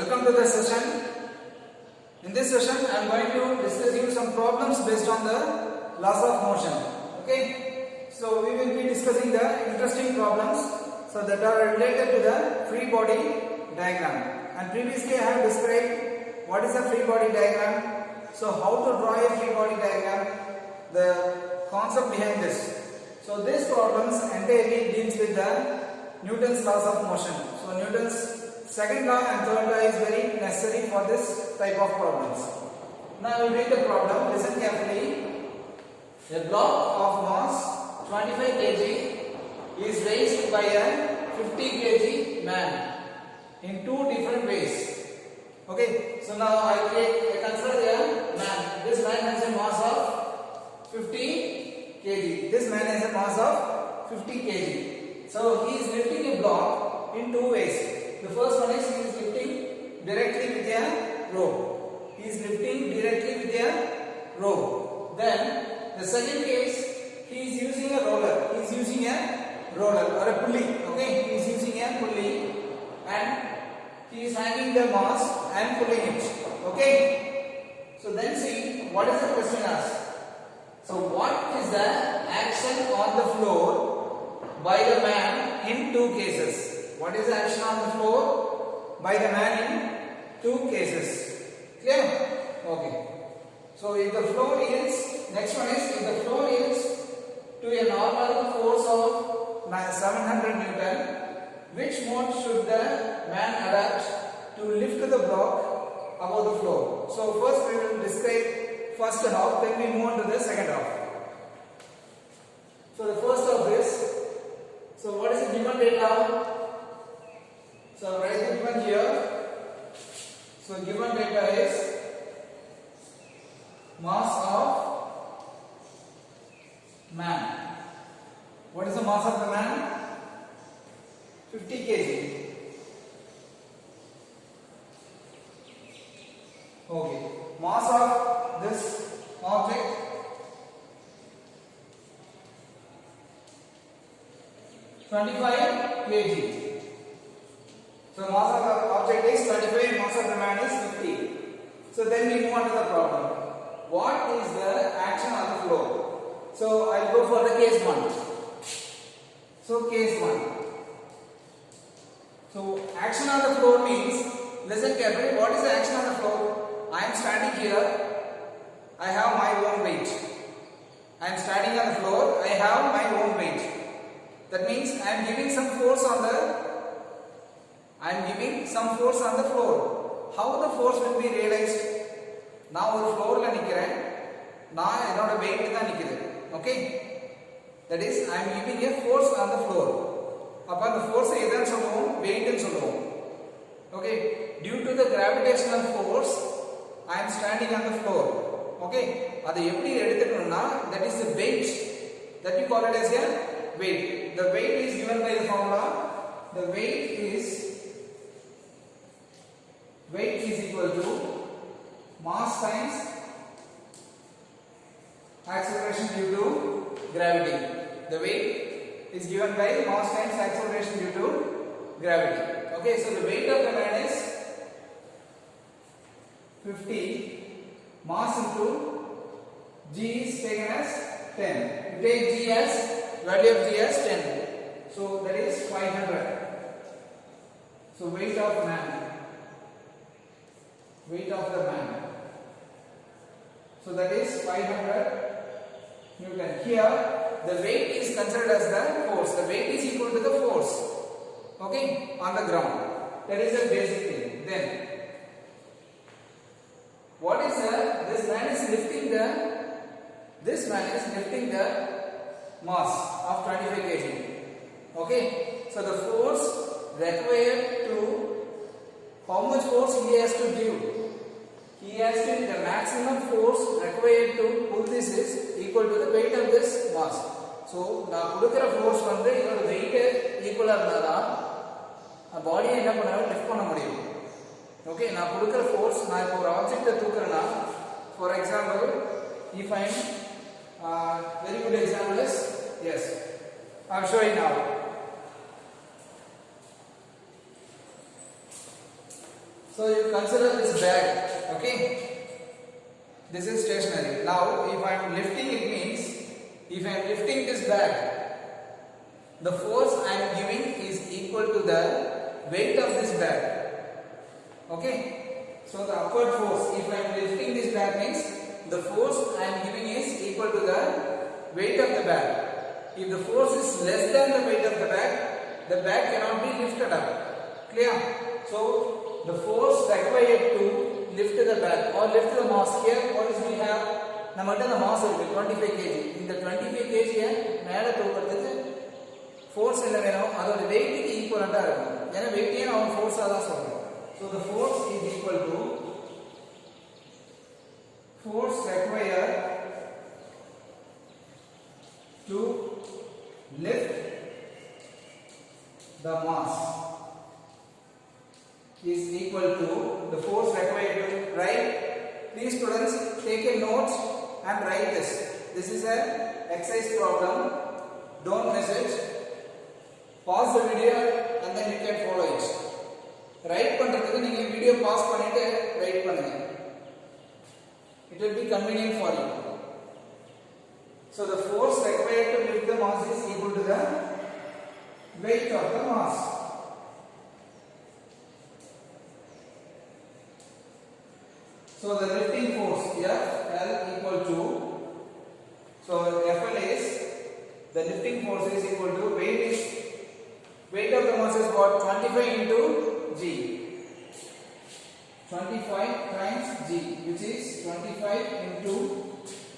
Welcome to the session. In this session, I am going to discuss you some problems based on the laws of motion. Okay. So we will be discussing the interesting problems so that are related to the free body diagram. And previously I have described what is a free body diagram. So how to draw a free body diagram, the concept behind this. So these problems entirely deals with the Newton's laws of motion. So Newton's second law and third law is very necessary for this type of problems. Now we will read the problem. Listen carefully. A block of mass 25 kg is raised by a 50 kg man in two different ways. Okay. So now I consider a man. This man has a mass of 50 kg. This man has a mass of 50 kg. So he is lifting a block in two ways. The first one is he is lifting directly with a rope. He is lifting directly with a rope. Then the second case, he is using a roller. He is using a roller or a pulley. Okay, he is using a pulley and he is hanging the mass and pulling it. Okay. So then see what is the question asked. So what is the action on the floor by the man in two cases? What is the action on the floor by the man in two cases? Clear? Okay. So if the floor yields, next one is if the floor yields to a normal force of 700 Newton, which mode should the man adapt to lift the block above the floor? So first we will describe first half, then we move on to the second half. So the first half is, so what is the given data? So write the given here. So given data is mass of man. What is the mass of the man? 50 kg. Okay. Mass of this object 25 kg. So mass of the object is 25, mass of the man is 50. So then we move on to the problem. What is the action on the floor? So I will go for the case 1. So case 1. So action on the floor means, listen carefully, what is the action on the floor? I am standing here, I have my own weight. I am standing on the floor, I have my own weight. That means I am giving some force on the floor. How the force will be realized? Now the floor la nikkiren. Now enoda weight da nikkudhu. Okay? That is I am giving a force on the floor. Appa the force edha solluvom? Weight nu solluvom. Okay? Due to the gravitational force, I am standing on the floor. Okay? Adu eppadi eduthukonuna, that is the weight. That we call it as a weight. The weight is given by the formula. The weight is equal to mass times acceleration due to gravity. The weight is given by mass times acceleration due to gravity. Okay, so the weight of the man is 50, mass into G is taken as 10. You take G as, value of G as 10. So that is 500. So weight of man. Weight of the man. So that is 500 Newton. Here the weight is considered as the force. The weight is equal to the force. Okay, on the ground. That is the basic thing. Then what is this man is lifting the mass of 25 kg. Okay, so the force required to, how much force he has to give? He has to, the maximum force required to pull this is equal to the weight of this mass. So, na kudukra force vandu idoda weight equal ah irundha a body enna pannalam lift panna mudiyum. Okay, na kudukra force na ipo or object thookrana, for example, if I am very good example is, yes, I am showing now. So you consider this bag, okay? This is stationary. Now if I am lifting, it means if I am lifting this bag, the force I am giving is equal to the weight of this bag. Okay? So the upward force, if I am lifting this bag, means the force I am giving is equal to the weight of the bag. If the force is less than the weight of the bag cannot be lifted up. Clear? So the force required to lift the bag or lift the mass, here what is we have? நம்மகிட்ட the mass இருக்கு 25 kg. இந்த 25 kg மேல தூக்குறதுக்கு force என்ன வேணும்? அதோட weight க்கு ஈக்குவலண்டா இருக்கும். ஏன்னா weight ஏ நம்ம force ஆ தான் சொல்றோம். So the force is equal to force required to lift the mass is equal to the force required to write. Please students take a note and write this. This is an exercise problem. Don't miss it. Pause the video and then you can follow it. Write பண்றதுக்கு நீங்க video pass பண்ணிட்டு write பண்ணுங்க. It will be convenient for you. So the force required to lift the mass is equal to the weight of the mass. So the lifting force FL equal to, so FL is, the lifting force is equal to weight of the mass is what? 25 into G. 25 times G, which is 25 into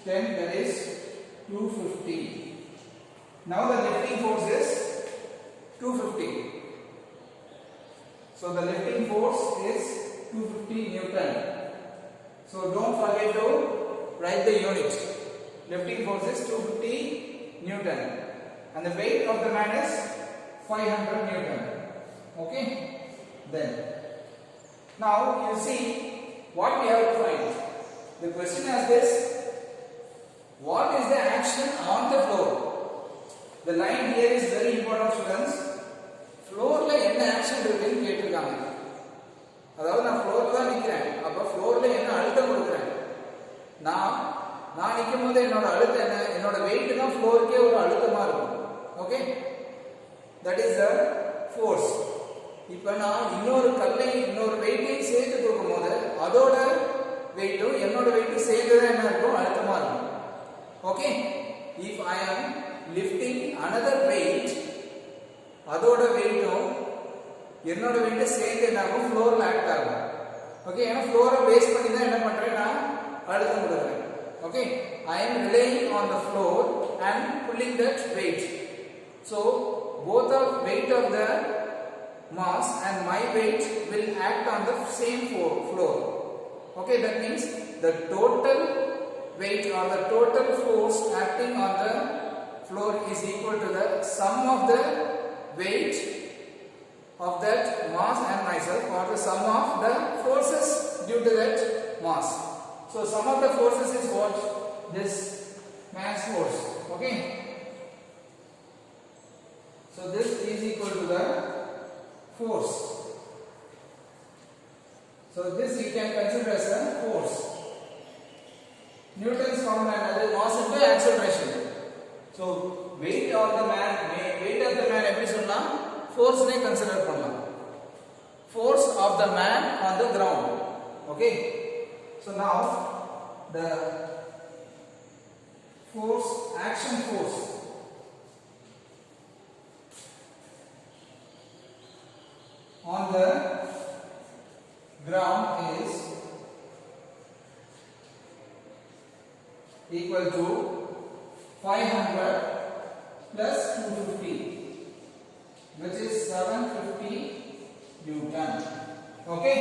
10, that is 250. Now the lifting force is 250. So the lifting force is 250 Newton. So don't forget to write the unit. Lifting force is 250 Newton and the weight of the man is 500 Newton. Okay? Then now you see what we have to find. The question is this: what is the action on the floor? The line here is very important, students. Floor la enna action irukku கேட்டிருக்காங்க. அதாவது நான் ஃப்ளோர்ல தான் நிக்கிறேன். அப்ப ஃப்ளோர்ல என்ன அழுத்தம் கொடுக்கிறேன்? நான் நிக்கும்போது என்னோட அழுத்தம் என்ன? என்னோட weight தான் ஃப்ளோருக்கே ஒரு அழுத்தமா இருக்கும். Okay? That is the force. இப்போ நான் இன்னொரு கல்லை இன்னொரு வெயிட்டையும் சேர்த்து தூக்கும்போது அதோட வெயிட்டும் என்னோட வெயிட்டும் சேர்ந்து தான் என்ன இருக்கும்? அழுத்தமா இருக்கும். Okay? If I am lifting another weight, அதோட வெயிட்டும் என்னோட வெயிட் சேர்ந்து என்ன ஆகும்? ஃப்ளோர்ல ஆக்ட் ஆகும். ஓகே? ஏன்னா ஃப்ளோரை பேஸ் பண்ணி தான் என்ன பண்றேன்? நான் அழுத்தம் கொடுக்கிறேன். Okay? I am relying on the floor and pulling that weight. So both the weight of the mass and my weight will act on the same floor. Okay? That means the total weight or the total force acting on the floor is equal to the sum of the weight of that mass and myself, or the sum of the forces due to that mass. So sum of the forces is what? This mass force. Okay? So this is equal to the force. So this you can consider as a force. Newton's formula is mass into acceleration. So weight of the man எப்படி சொல்லலாம்? Force ne consider பண்ணலாம். Force of the man on the ground. Okay? So now the force, action force on the ground is equal to 500 plus 250, which is 750 Newton. Okay?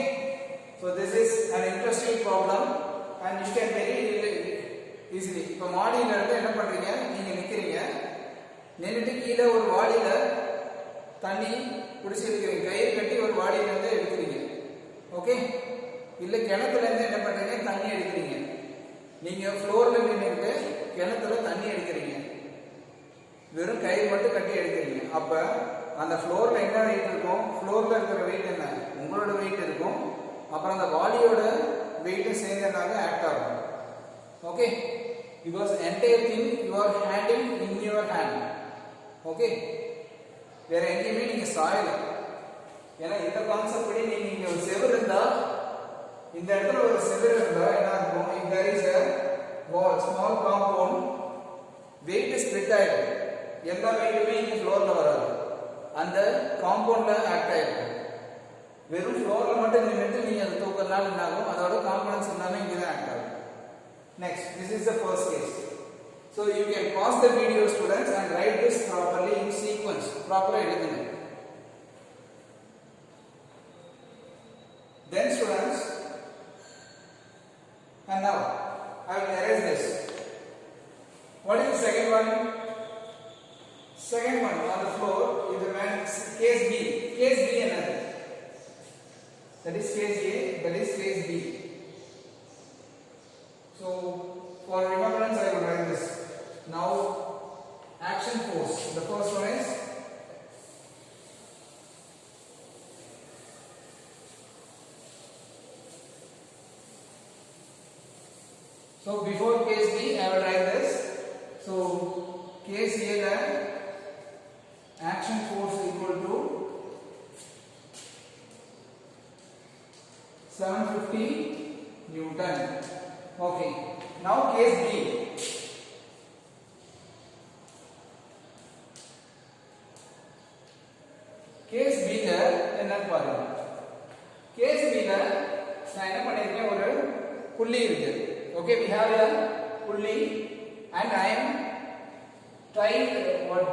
So this is an interesting problem and you can very easily. இப்போ மாடியில இருந்து என்ன பண்றீங்க? நீங்க நிக்கிறீங்க. நின்னுட்டு கீழ ஒரு வாளியில தண்ணி புடிச்சு எடுக்கிறீங்க. கயிறு கட்டி ஒரு வாளியில இருந்து எடுக்கிறீங்க. ஓகே? இல்ல கிணத்துல இருந்து என்ன பண்றீங்க? தண்ணி எடுக்கிறீங்க. நீங்க ஃப்ளோர்ல நின்னுட்டு கிணத்துல தண்ணி எடுக்கிறீங்க. வெறும் கயிறு மட்டும் கட்டி எடுக்கிறீங்க. அப்ப அந்த ஃப்ளோர்ல என்ன வெயிட் இருக்கும்? ஃப்ளோர்ல இருக்கிற வெயிட் என்ன? உங்களோட வெயிட் இருக்கும். அப்புறம் அந்த பாடியோட weight சேர்ந்தனால ஆக்ட் ஆகும். Okay, because entire thing you are handling in your hand. Okay, வேற எங்கேயுமே நீங்க சாயல. ஏன்னா இந்த கான்செப்ட் படி நீங்க ஒரு செவர் இருந்தா இந்த இடத்துல ஒரு செவர் இருந்தா என்ன ஆகும்? if there is a wall small compound weight split ஆயிடும். எல்லா வெயிட்டுமே இங்க ஃப்ளோர்ல வராது, அந்த காம்பவுண்ட்ல ஆக்ட் ஆயிடும். வெறும் ஃப்ளோர்ல மட்டும் நின்னுட்டு நீங்க அதை தூக்கறனால என்ன ஆகும்? அதோட காம்பனன்ட்ஸ் எல்லாமே இங்க தான் ஆக்ட் ஆகும். Next, this is the first case. So you can pause the video, students, and write this properly in sequence. Proper editing. Then, students, and now I will erase this. What is the second one? Second one on the floor is the man case B. Case B another. That is case A. That is case B. So for remembrance I will write this. Now action force. The first one is so before case B I will write this. So case A la action force equal to 750 Newton. Okay, now case B. Case B ல என்ன பாருங்க. Case B ல நான் என்ன பண்ணிருக்கேன், ஒரு புள்ளி இருக்கு. Okay, we have a pulley and I am trying what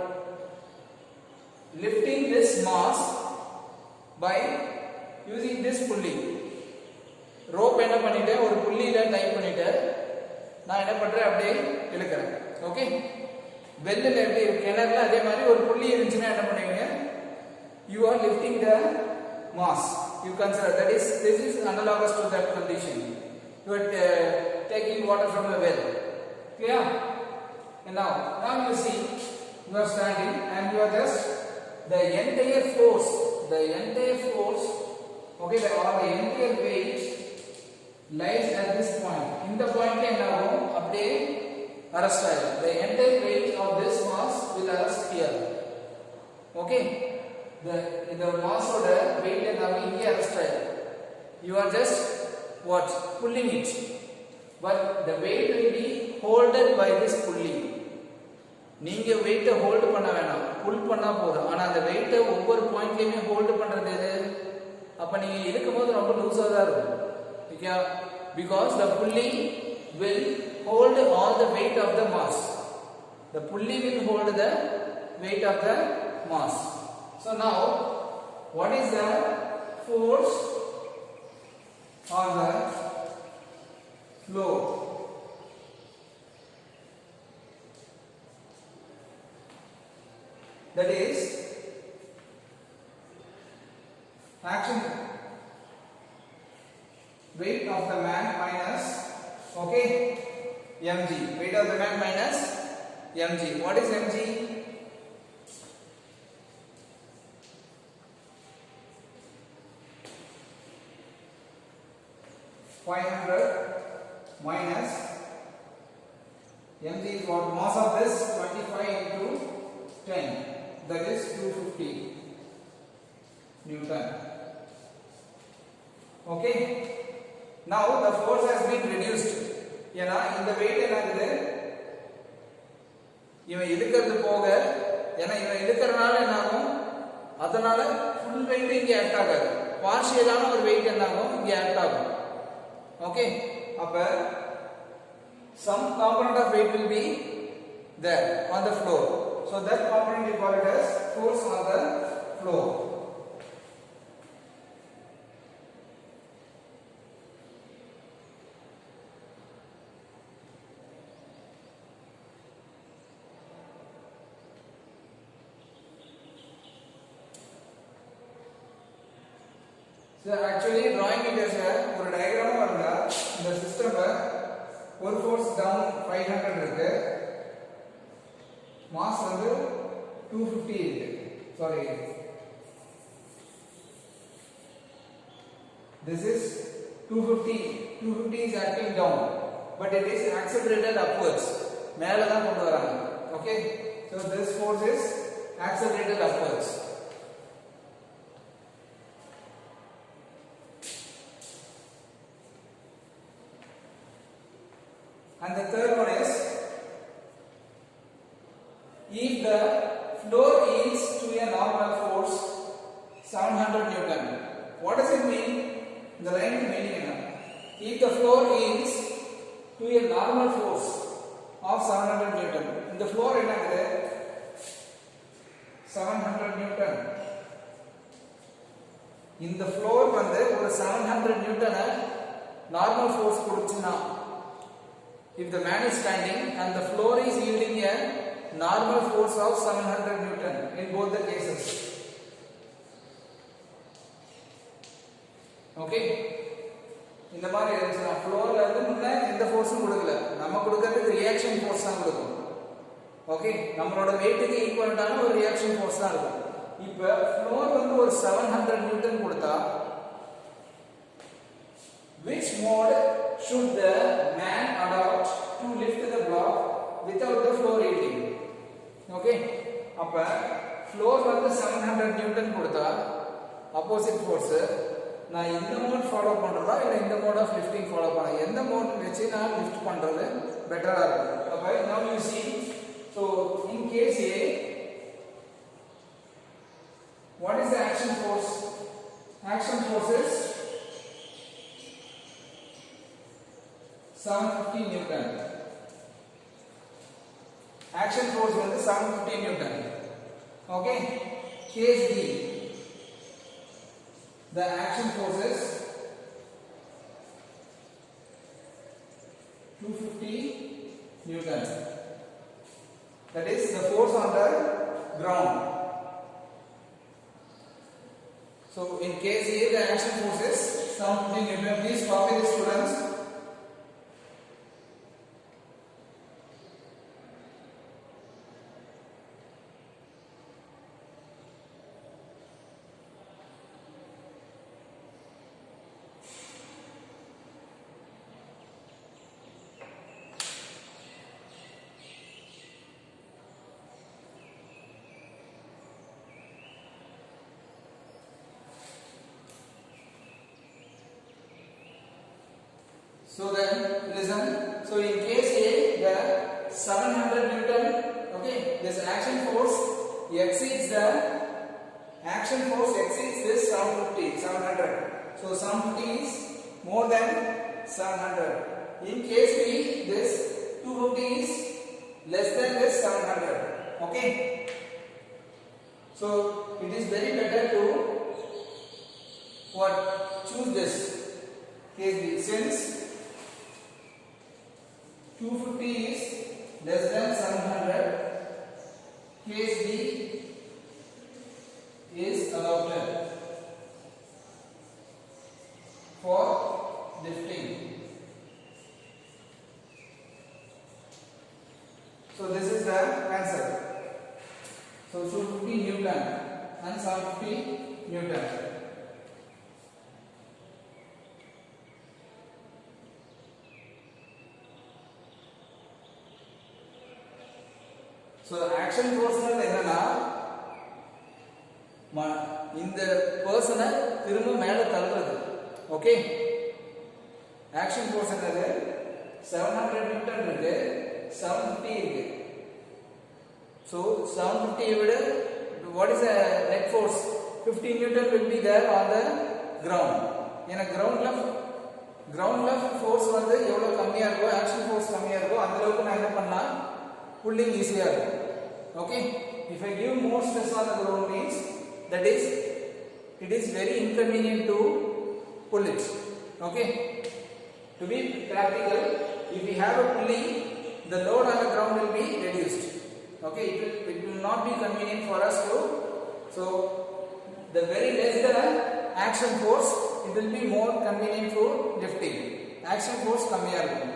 lifting this mass by using this pulley. Rope என்ன பண்ணிட்டேன், ஒரு புள்ளியில டைப் பண்ணிட்டேன். நான் என்ன பண்றேன், அப்படியே இழுக்கிறேன். ஓகே, பெல்லில் எப்படி கிணறுல அதே மாதிரி ஒரு புள்ளி இருந்துச்சுன்னா என்ன பண்ணுவீங்க, you are lifting the mass. You consider that is this is analogous to that condition. You are taking water from a well. Clear? And now you see you are standing and you are just the entire force, okay, the entire weight lies at this point. In the point என்ன ஆகும், அப்படியே arrest ஆகும். The entire weight of this mass will arrest here. Okay, the mass ஓட weight என்ன ஆகும், இங்கே arrest ஆகும். You are just what, pulling it, but the weight will be holded by this pulley. நீங்க weight hold பண்ண வேணாம், pull பண்ணா போதும். ஆனா அந்த weight ஒவ்வொரு பாயிண்ட்லயுமே ஹோல்ட் பண்றது எது? அப்ப நீங்க இழுக்கும்போது ரொம்ப லூசா தான் இருக்கும். Okay, because the pulley will hold all the weight of the mass. The pulley will hold the weight of the mass. So now what is the force on the floor? That is action weight of the man minus, okay, mg. Weight of the man minus mg. What is mg? minus mg is what, mass of this 25 into 10, that is 250 Newton. Okay, now the force has been reduced. ஏனா இந்த weight என்னது, இவன் இழுக்கிறது போக, ஏனா இவன் இழுக்கிறனால என்ன ஆகும், அதனால full weight இங்க ஆக்ட் ஆகாது, பார்ஷியலான ஒரு weight என்ன ஆகும், இங்க ஆக்ட் ஆகும். Okay, அப்ப some component of weight will be there on the floor, so that component we call it as force on the floor. So actually drawing it as ஒரு diagram வந்தா இந்த சிஸ்டம்ல ஒரு force down 500 இருக்கு, mass வந்து 250 இருக்கு, sorry This is 250. 250 is acting down, but it is accelerated upwards. மேல தான் கொண்டு வராங்க. Okay, so this force is accelerated upwards. And the third one is, if the floor yields to a normal force 700 Newton. What does it mean? The line meaning enna? If the floor yields to a normal force of 700 Newton. The floor enna is 700 Newton. In the floor வந்து ஒரு 700 Newton normal force கொடுச்சுனா, if the man is standing and the floor is yielding a normal force of 700 Newton in both the cases. Okay, இந்த மாதிரி இருந்துச்சுன்னா ஃப்ளோர்ல இருந்து முன்ன எந்த ஃபோர்ஸும் கொடுக்கல, நம்ம கொடுக்கிறது ரியாக்ஷன் ஃபோர்ஸ் தான் கொடுக்கும். ஓகே, நம்மளோட வெயிட்டுக்கு ஈக்குவலான ஒரு ரியாக்ஷன் ஃபோர்ஸ் தான் இருக்கும். இப்போ ஃப்ளோர் வந்து ஒரு 700 நியூட்டன் கொடுத்தா, which mode should the man adopt to lift the block without the floor yielding? Okay, அப்ப ஃப்ளோர் வந்து 700 நியூட்டன் கொடுத்தா ஆப்போசிட் ஃபோர்ஸ், நான் இந்த மோட் ஃபாலோ பண்றதா இல்ல இந்த மோட் ஆஃப் லிஃப்டிங் ஃபாலோ பண்ண, எந்த மோட் வெச்சு நான் லிஃப்ட் பண்றது பெட்டரா இருக்கும்? அப்ப now you see, so in case A, what is the action force? Action force is 750 Newton. Action force வந்து 750 Newton. Okay, case B, the action force is 250 Newton. That is the force on the ground. So in case A, the action force is 750 Newton. Please copy this, students. So then listen, so in case A, the 700 Newton, okay, this action force exceeds this 700. So 750 is more than 700. In case B, this 250 is less than this 700. Okay, so it is very better to what, choose this case B, since 250 is less than 700, case B is adopted for lifting. So this is the answer. So 250 Newton and 750 Newton. So action force என்னன்னா, இந்த பர்சனை திரும்ப மேல தள்ளுறது. Okay, action force என்னது? 700 Newton இருக்கு, 750 இருக்கு. So 750 விட what is the net force? 50 Newton will be there on the ground. ஏன்னா கிரவுண்ட்ல ஃபோர்ஸ் வந்து எவ்வளவு கம்மியா இருக்கோ, ஆக்ஷன் ஃபோர்ஸ் கம்மியா இருக்கோ, அந்த அளவுக்கு நான் என்ன பண்ணா pulling easier. Okay, if I give more stress on the ground means that is it is very inconvenient to pull it. Okay, to be practical, if we have a pulley, the load on the ground will be reduced. Okay, it will not be convenient for us to, so the very less the action force, it will be more convenient for lifting. Action force kammiya irukum.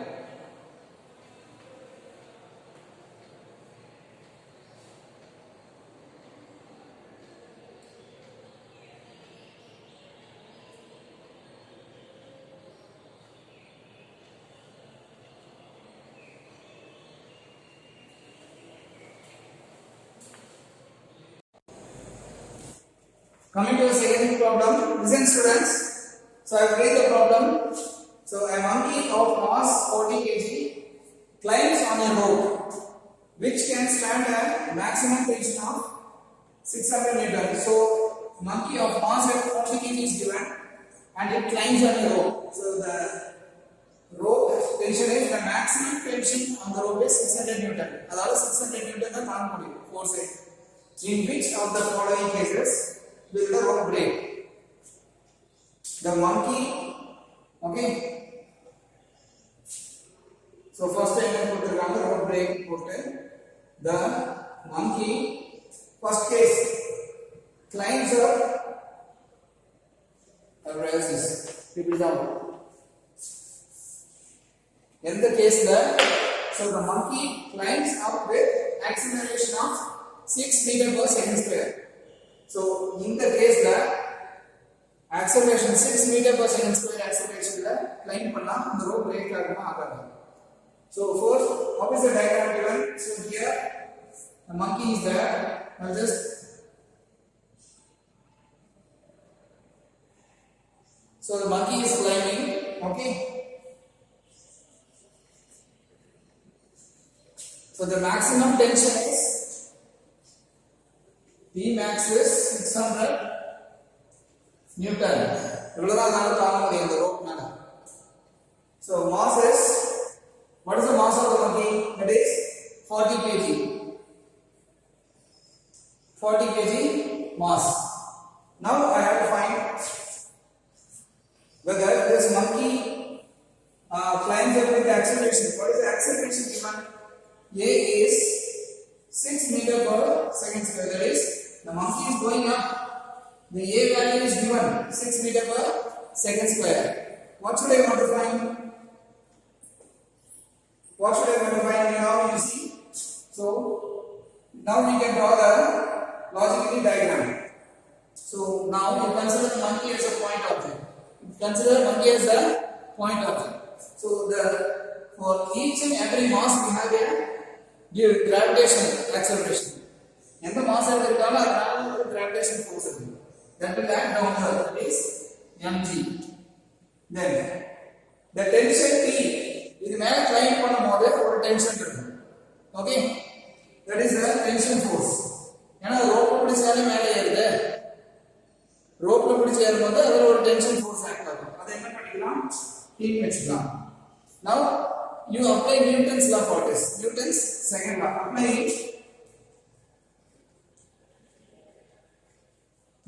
Coming to the second problem, listen students. So I will read the problem. So a monkey of mass 40 kg climbs on a rope which can stand a maximum tension of 600 meters. So monkey of mass at 40 kg is given and it climbs on a rope. So the rope tension is the maximum tension on the rope is 600 Newton. That is 600 Newton force. In which of the following cases will the rope break? The monkey, okay. So first I will put the rope break. The monkey, first case, climbs up. I'll raise this. Keep it down. In the case that, so the monkey climbs up with acceleration of 6 meters per second square. So in the case that acceleration 6 meters per second square acceleration la climb panna the rope break aguma agadu. So first, what is the diagram given? So here the monkey is there. Now so the monkey is climbing, okay. So the maximum tension is P max is 600 Newton. So mass is, what is the mass of the monkey? That is 40 kg. 40 kg mass. Now I have to find whether this monkey climbs up with the acceleration. What is the acceleration given? A is 6 meters per second square. That is, the monkey is going up. The A value is given 6 meters per second square. What should I want to find? What should I want to find now? You see. So now we can draw the logical diagram. So now you consider the monkey as a point object. Consider monkey as the point object. So for each and every mass we have a gravitational acceleration. And the mass of the gravitation force that will act downward, that is mg. Then the tension T is மேல climb பண்ணும்போது ஒரு tension இருக்கும். Okay, that is the tension force. ஏன்னா rope பிடிச்சாலே மேலே ஏறுது. rope பிடிச்சு ஏறும்போது அதுல ஒரு tension force ஆக்ட் ஆகும். அதை என்ன பண்ணிக்கலாம்? T வெச்சுக்கலாம். Now you apply Newton's law for this. Newton's second law. Apply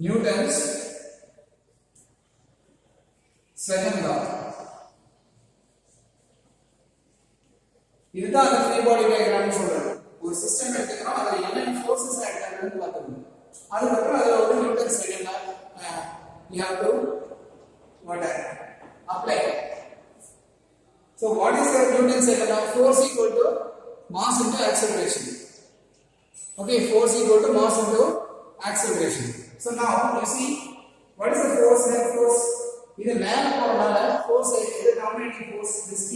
Newton's second law. இதுதான் அந்த ஃப்ரீ பாடி டயகிராம் சொல்றது. ஒரு சிஸ்டம் எடுத்துக்கிறோம், அதுல என்னென்ன ஃபோர்சஸ் ஆக்ட் ஆகுதுன்னு பார்க்கணும். அதுக்கப்புறம் அதுல ஒரு Newton second law you have to apply. So what is the Newton's second law? Force equal to mass into acceleration. Okay, force equal to mass into acceleration. So now you see, what is the force? That force இது மேல போறனால force is dominating force, this P.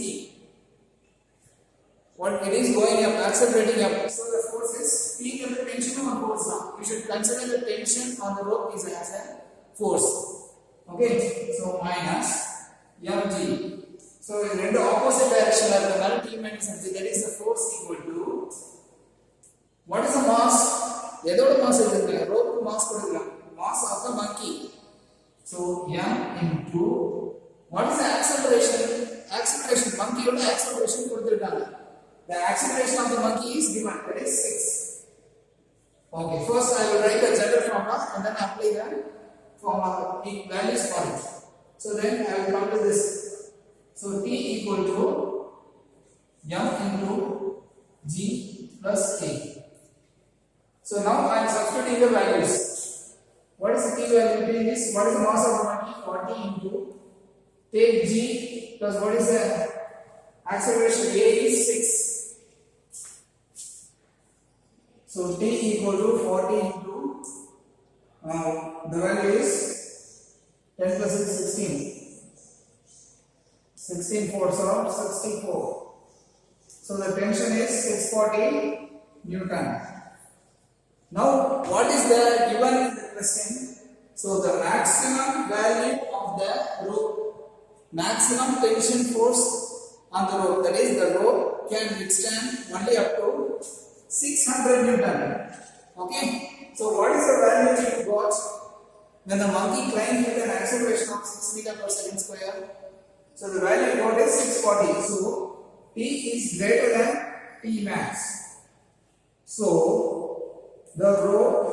What it is going up, accelerating up. So the force is P equal to tension on force now. You should consider the tension on the rope is as a force. Okay, so minus mg. So in the opposite direction of the null T minus mg, that is the force equal to, what is the mass? எதோட mass இருக்கு? rope mass கொடுக்கலாம். Mass of the monkey. So m into, what is the acceleration? Acceleration, monkey ஓட acceleration கொடுத்திருக்காங்க. The acceleration of the monkey is given, that is 6. Okay, first I will write the general formula and then apply the formula values for it. So then I will come to this. So T equal to m into g plus k. So now I am substituting the values. What is the T value? T is, what is the mass of the monkey? 40 into, take g plus what is the acceleration? A is 6. So T equal to 40 into, the value is 10 plus 6 16. 16 4s are 64. So the tension is 640 Newton. Now what is the given in the question? So the maximum value of the rope, maximum tension force on the rope, that is the rope can withstand only up to 600 Newton. Okay. So what is the value we got when the monkey climbs with an acceleration of 6 meter per second square? So the value we got is 640. So T is greater than T max. So the rope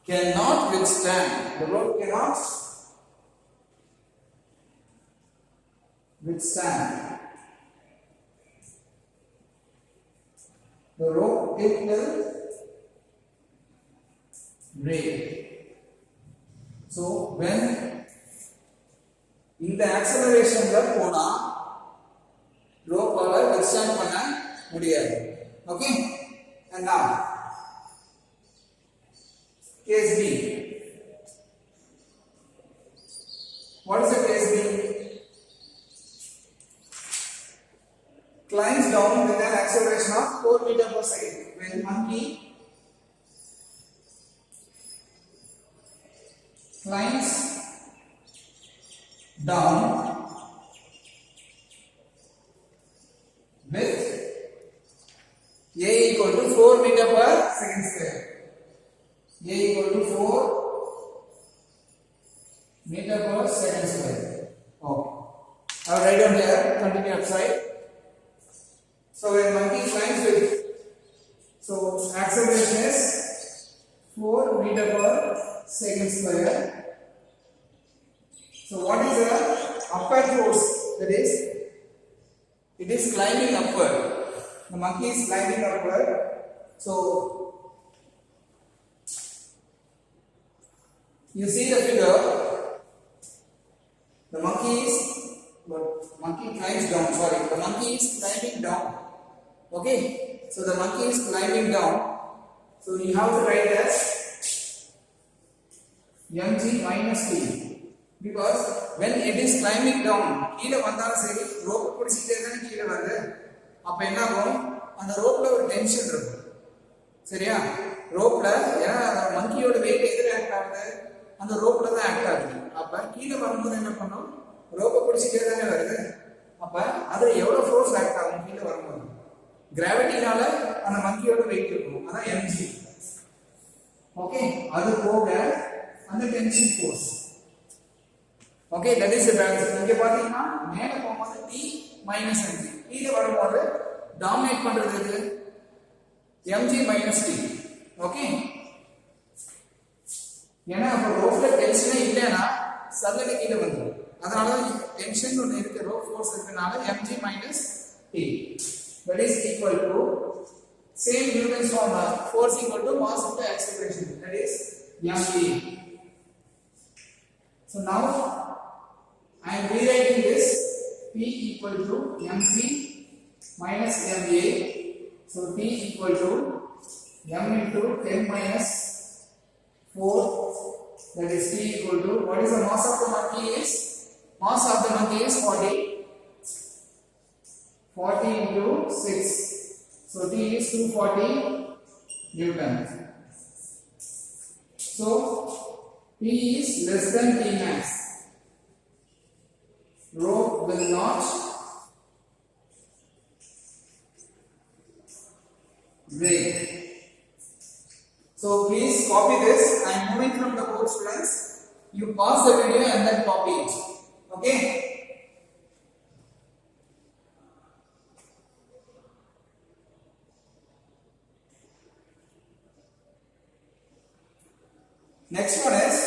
cannot withstand. The rope cannot withstand. The rope, it will break. So when in the acceleration la pona rope power withstand panna mudiyadhu. Okay. And now case B. What is the case B? Climbs down with an acceleration of 4 meter per second. When monkey climbs down with A equal to 4 meter per second square. A equal to 4 meter per second square. Okay. I'll write down here. Continue upside. So when monkey climbs with, so acceleration is 4 meter per second square. So what is the upward force? That is, it is climbing upward. The monkey is climbing upward. So you see the figure. The monkey climbs down. Sorry, the monkey is climbing down. Okay, so the monkey is climbing down. So you have to write as mg minus t, because when it is climbing down, கீழ வந்தாலும் சரி rope பிடிச்சிட்டே தானே கீழ வருது. அப்ப என்ன ஆகும்? அந்த ropeல ஒரு டென்ஷன் இருக்கும். சரியா? ropeல ஏன்னா மங்கியோட weight எதுல ஆக்ட் ஆகுது? அந்த ropeல தான் ஆக்ட் ஆகுது. அப்ப கீழ வரும்போது என்ன பண்ணும்? rope பிடிச்சிட்டே தானே வருது. அப்ப அது எவ்வளவு ஃபோர்ஸ் ஆக்ட் ஆகும் கீழ வரும்போது? கிராவிட்டினால அந்த மங்கியோட weight இருக்கும். அதான் mg. ஓகே, அது போக அந்த tension force. Okay, that is the balance. இங்க பாத்தீங்கன்னா மேல போகும்போது T minus mg, கீழ வரும்போது டாமினேட் பண்றது எது? mg minus T. ஓகே, ஏன்னா அப்ப ரோப்ல டென்ஷனே இல்லைன்னா சல்லடை கீழ வந்துடும். அதனால டென்ஷன் ஒன்று இருக்கு, ரோப் ஃபோர்ஸ் இருக்கனால mg minus T. That is equal to same Newton's formula, force equal to mass into acceleration, that is mv. So now I am rewriting this P equal to mg minus ma. So T equal to m into 10 minus 4, that is T equal to, what is the mass of the monkey is? Mass of the monkey is 40 into 6. So T is 240 Newton. So P is less than T max. Rope will not break. So please copy this. I am moving from the board, students. You pause the video and then copy it. Okay. Next one is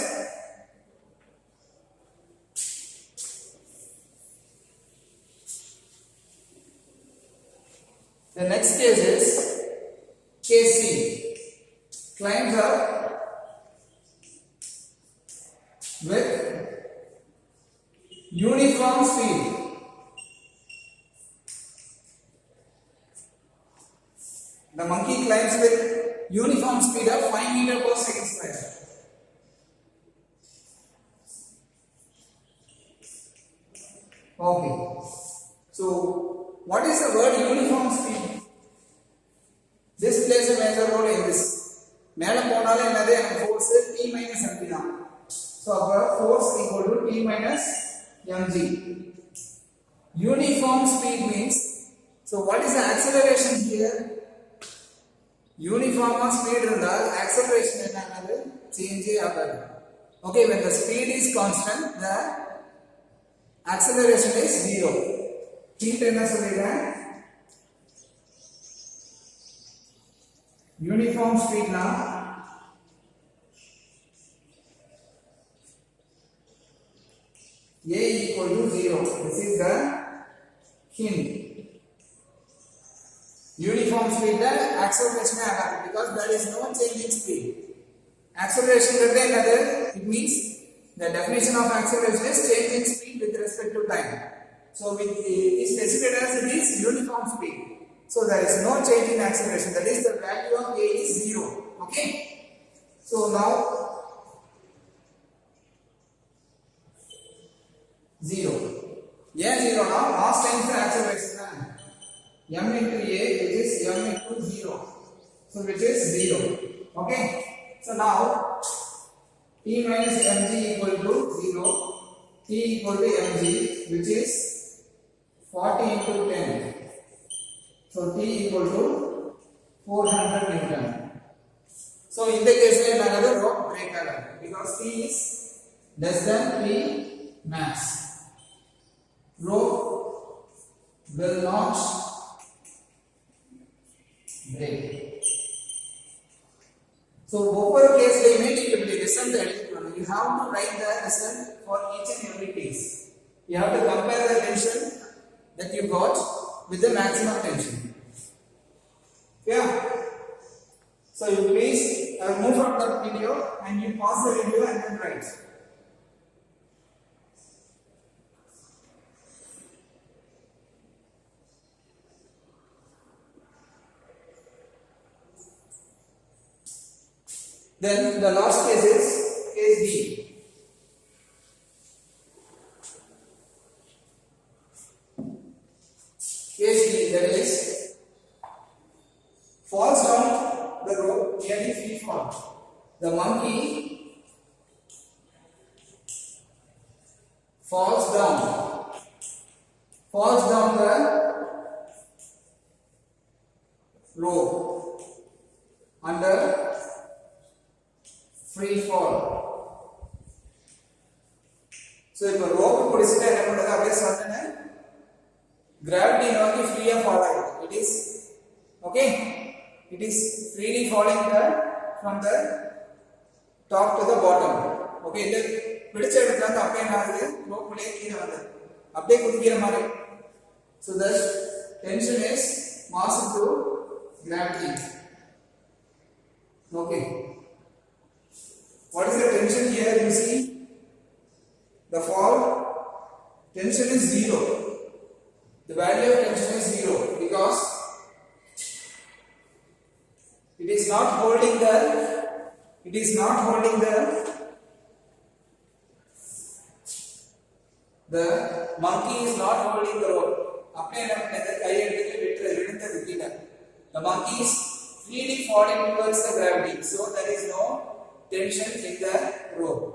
the next case is case C. Climbs up with uniform speed. The monkey climbs with uniform speed of 5 meter per second square. Okay. So, what is the word uniform speed? This plays a major role in this. மேல போனாலே என்னது எனக்கு force minus mg now. So our force equal to T minus mg. Uniform speed means, so what is the acceleration here? Uniform speed இருந்தால் acceleration என்னது change ஆகாது. Okay, when the speed is constant, the acceleration is zero. Hint என்ன சொல்லிடுறேன்? Uniform speed na A equal to 0. This is the hint. Uniform speed the acceleration agadu because there is no change in speed. Acceleration it means the definition of acceleration is change in speed with respect to time. So with this specified as it is uniform speed. So there is no change in acceleration. That is the value of A is 0. Okay. So now 0. A 0 now mass times the acceleration. M into A which is M into 0. So which is 0. Okay. So now T minus mg equal to 0. T equal to mg which is 40 into 10. So T equal to 400 Newton. So in the case another rope break because T is less than T max. Rope will not break. So over case they immediately listen to electron. You have to write the result for each and every case. You have to compare the tension that you got with the maximum tension. Yeah. So you please move from the video and you pause the video and then write. Then the last case is case B. Case B, that is falls down the rope nearly free fall. The monkey falls down the rope under free fall. So if a rope பிடிச்சிட்டே என்ன பண்ணுது அப்படியே சட்டனே gravity நோக்கி ஃப்ரீயா fall ஆகுது. It is freely falling from the top to the bottom. Okay, இந்த பிடிச்ச இடத்துல இருந்து அப்படியே என்ன ஆகுது ரோப்லயே கீழே வருது. அப்படியே குதிக்கிற மாதிரி. So the tension is mass into gravity. Okay. What is the tension here? You see, the fall tension is 0. The value of tension is 0 because it is not holding the monkey is not holding the rope. The monkey is freely falling towards the gravity, so there is no tension in the rope.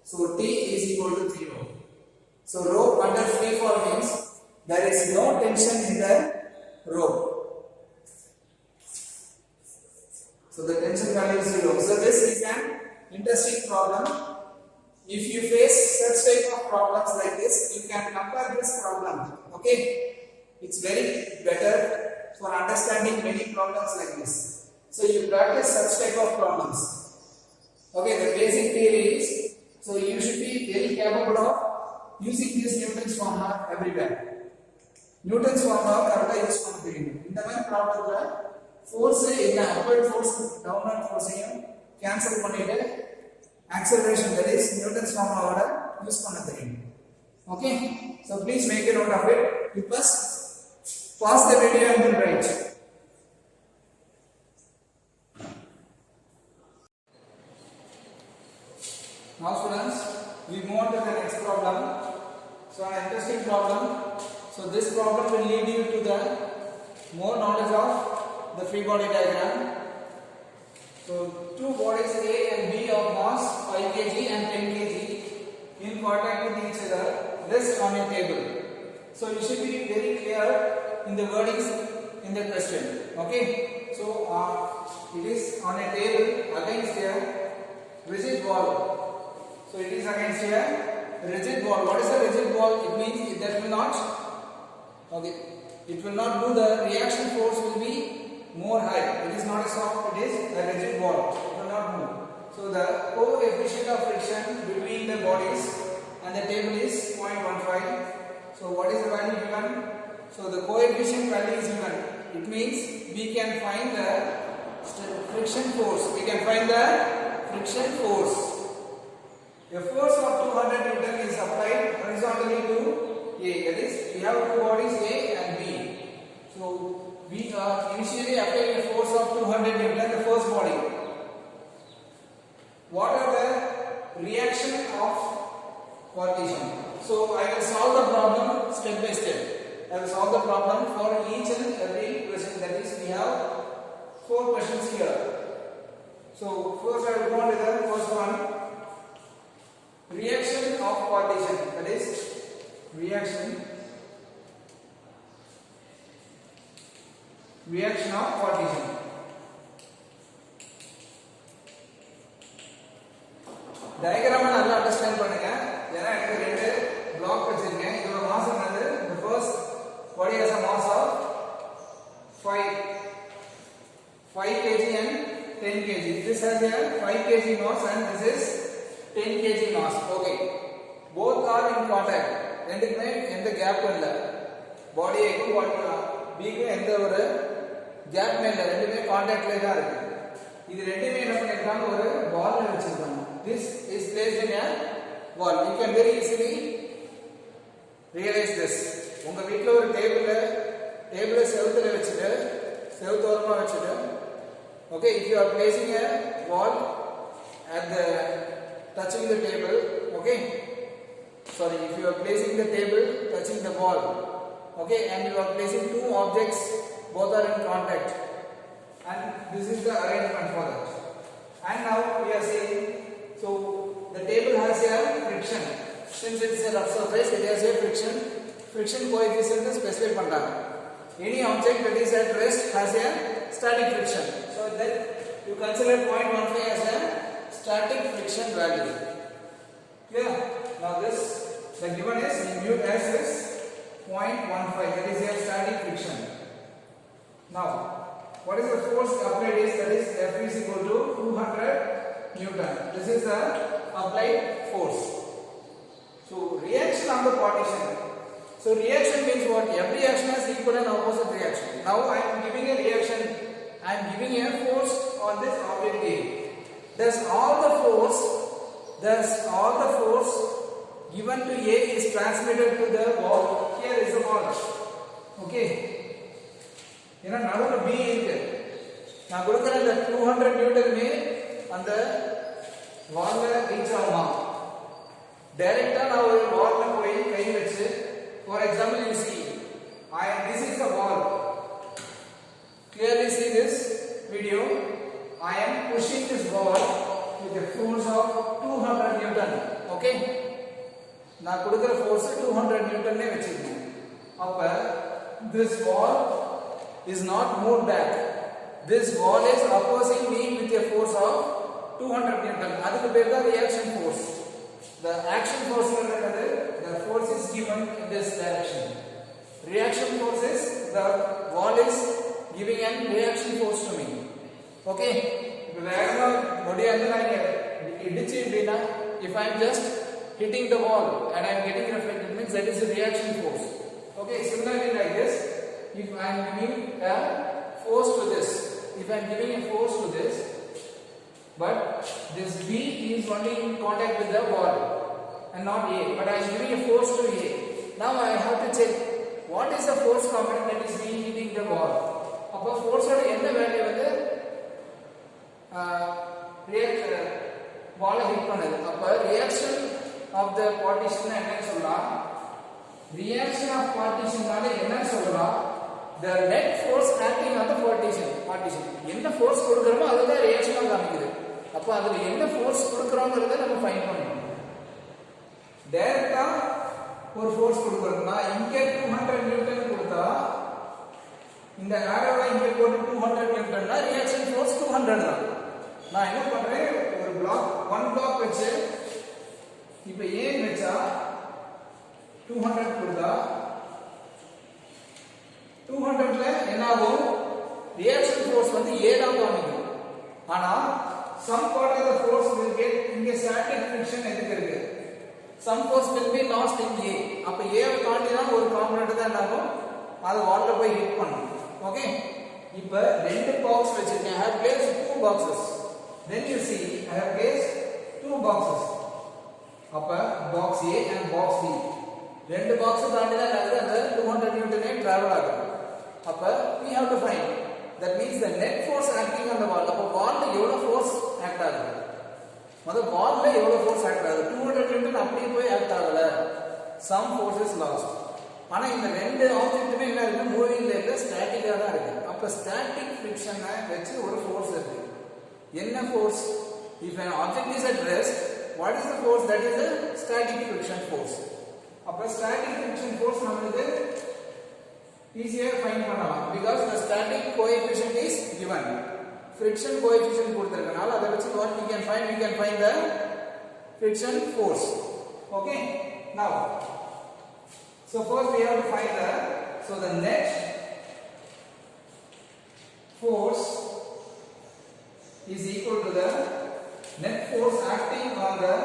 So T is equal to 0. So rope under free fall means there is no tension in the rope. So the tension value is 0. So this is an interesting problem. If you face such type of problems like this, you can compare this problem. Okay, it's very better for understanding many problems like this. So you practice such type of problems. Okay, the basic theory is, so you should be very capable of using this Newton's formula everywhere. Newton's formula correctly use பண்ண தெரியும். இந்த மாதிரி ப்ராப்ளத்துல force இல்ல upward force downward force cancel பண்ணிட்டு acceleration, that is Newton's formula ஓட use பண்ண தெரியும். Okay, so please make a note of it. You first pause the video and then write. Now students, we move on to the next problem. So an interesting problem. So this problem will lead you to the more knowledge of the free body diagram. So So two bodies A and B of mass 5 kg and 10 kg in contact with each other rest on a table. So you should be very clear in the wordings in the question. Okay. So it is on a table against a rigid wall. So it is against a rigid wall. What is a rigid wall? It means that will not. Okay. It will not do, the reaction force will be more high. It is not a soft, it is a rigid wall. It will not move. So the coefficient of friction between the bodies and the table is 0.15. So what is the value given? So the coefficient value is given. It means we can find the friction force. We can find the friction force. A force of 200 Newton is applied horizontally to A. That is, we have two bodies A and B. So we are initially applying a force of 200 Newton, the first body. What are the reaction of partition? So I will solve the problem step by step. I will solve the problem for each and every question. That is, we have 4 questions here. So first I will go on to the first one. Reaction of partition. That is, reaction of partition. Diagram நல்லா understand பண்ணுங்க. ஏன்னா எனக்கு ரெண்டு black வச்சிருக்கேன். இதோட mass என்னது? The first body has a mass of 5 kg and 10 kg. This has a 5 kg mass and this is 10 kg mass. Okay. Both are in contact. ரெண்டுக்குமே எந்த கேப்பும் இல்ல. பாடி ஏக்கும் பிக்கும் எந்த ஒரு கேப்புமே இல்ல. ரெண்டுமே கான்டாக்ட்ல தான் இருக்கு. இது ரெண்டுமே என்ன பண்ணிருக்காங்க? ஒரு பால்ல வச்சிருக்காங்க. This is placed in a wall. You can very easily realize this. உங்க வீட்ல ஒரு டேபிள செவுத்துல வச்சிட்டு செவுத்தோரமா வச்சிட்டு okay, if you are placing a wall at the touching the table, okay, sorry, if you are placing the table touching the wall, okay, and you are placing two objects, both are in contact, and this is the arrangement for that. And now we are saying, so the table has a friction. Since it is a rough surface, it has a friction coefficient is specified பண்றாங்க. Any object that is at rest has a static friction. So that you consider 0.15 as a static friction value. Clear? Now this, the given is mu as is 0.15. That is a static friction. Now, what is the force applied is, that is F is equal to 200 Newton. This is the applied force. So reaction on the partition. So reaction means what? Every action has equal and opposite reaction. Now I am giving a reaction. I am giving a force on this object A. Thus all the force given to A is transmitted to the wall. Here is the wall. Okay. ஏன்னா நடுவுல B இருக்கு. நான் கொடுக்கிற இந்த 200 நியூட்டனுமே அந்த வால்ல reach ஆகுமா? டைரக்டா நான் ஒரு வால்ல போய் கை வச்சு, for example, you see, this is the wall. Clearly see this video. I am pushing this wall with a force of 200 Newton. Okay. நான் கொடுக்கிற force 200 Newton னே வெச்சிருக்கேன். அப்ப this wall is not moved back. This wall is opposing me with a force of 200 Newton. அதுக்கு பேர் தான் reaction force. The action force என்னது? The force is given in this direction. Reaction force is the wall is giving an reaction force to me. Okay. இப்போ வேகமா முடியாது நான் இடிச்சு இப்படினா, if I am just hitting the wall and I am getting reflected, means that is a reaction force. Okay. Similarly like this, if I am giving a force to this, but this B is only in contact with the wall and not A, but I am giving a force to A. Now I have to check what is the force component that is being hitting the wall. அப்ப force ஓட என்ன value வந்து wall hit பண்ணுது. அப்ப reaction of the partition என்ன சொல்லலாம்? reaction of partition நால என்ன சொல்லலாம்? The net force acting on the partition. partition. என்ன ஃபோர்ஸ் கொடுக்கறோமோ அதுதான் ரியாக்ஷனா காமிக்குது. அப்ப அதுல என்ன ஃபோர்ஸ் கொடுக்கறோம்ங்கறத நம்ம ஃபைண்ட் பண்ணணும். டைரக்ட்டா ஒரு ஃபோர்ஸ் கொடுக்கறோம்னா இங்க 200 நியூட்டன் கொடுத்தா இந்த ஆரோவை இங்க போட்டு 200 நியூட்டன்னா ரியாக்ஷன் ஃபோர்ஸ் 200 தான். நான் என்ன பண்றேன் ஒரு பிளாக் 1 பிளாக் வச்சு இப்போ A வெச்சா 200 கொடுத்தா 200ல என்ன ஆகும் ரியாக்ஷன் ஃபோர்ஸ் வந்து A தான் காமிக்கும். ஆனா some part of the force will get இங்க static friction எதுக்கு இருக்கு some force will be lost in A. அப்ப A வை தாண்டி தான் ஒரு காம்போனன்ட் தான் என்ன ஆகும் அது வால்ல போய் ஹிட் பண்ணும். ஓகே இப்போ ரெண்டு பாக்ஸ் வச்சிருக்கேன். I have placed two boxes. Then you see I have placed two boxes. அப்ப box A and box B ரெண்டு பாக்ஸ் தாண்டி தான் அந்த 200 நியூட்டனே டிராவல் ஆகும். அப்ப we have to find that means the net force acting on the wall. அப்ப வால்ல எவ்வளவு ஃபோர்ஸ் ஆக்ட் ஆகுது மொத வால்ல எவ்வளவு ஃபோர்ஸ் ஆக்ட் ஆகுது 200 நியூட்டன் அப்படியே போய் ஆக்ட் ஆகல some force is lost. ஆனா இந்த ரெண்டு ஆப்ஜெக்ட்டுமே என்ன இருக்கு மூவிங்ல இல்ல ஸ்டாட்டிக்கா தான் இருக்கு. அப்ப ஸ்டாட்டிக் ஃபிரிக்ஷனை வெச்சு ஒரு ஃபோர்ஸ் இருக்கு. என்ன force if an object is at rest what is the force that is a static friction force. அப்ப static friction force நமக்கு easier find பண்ணலாம் because the static coefficient is given. friction coefficient கொடுத்திருக்கனால அத வெச்சு what we can find the friction force. Okay now so first we have to find the net force is equal to the net force acting on the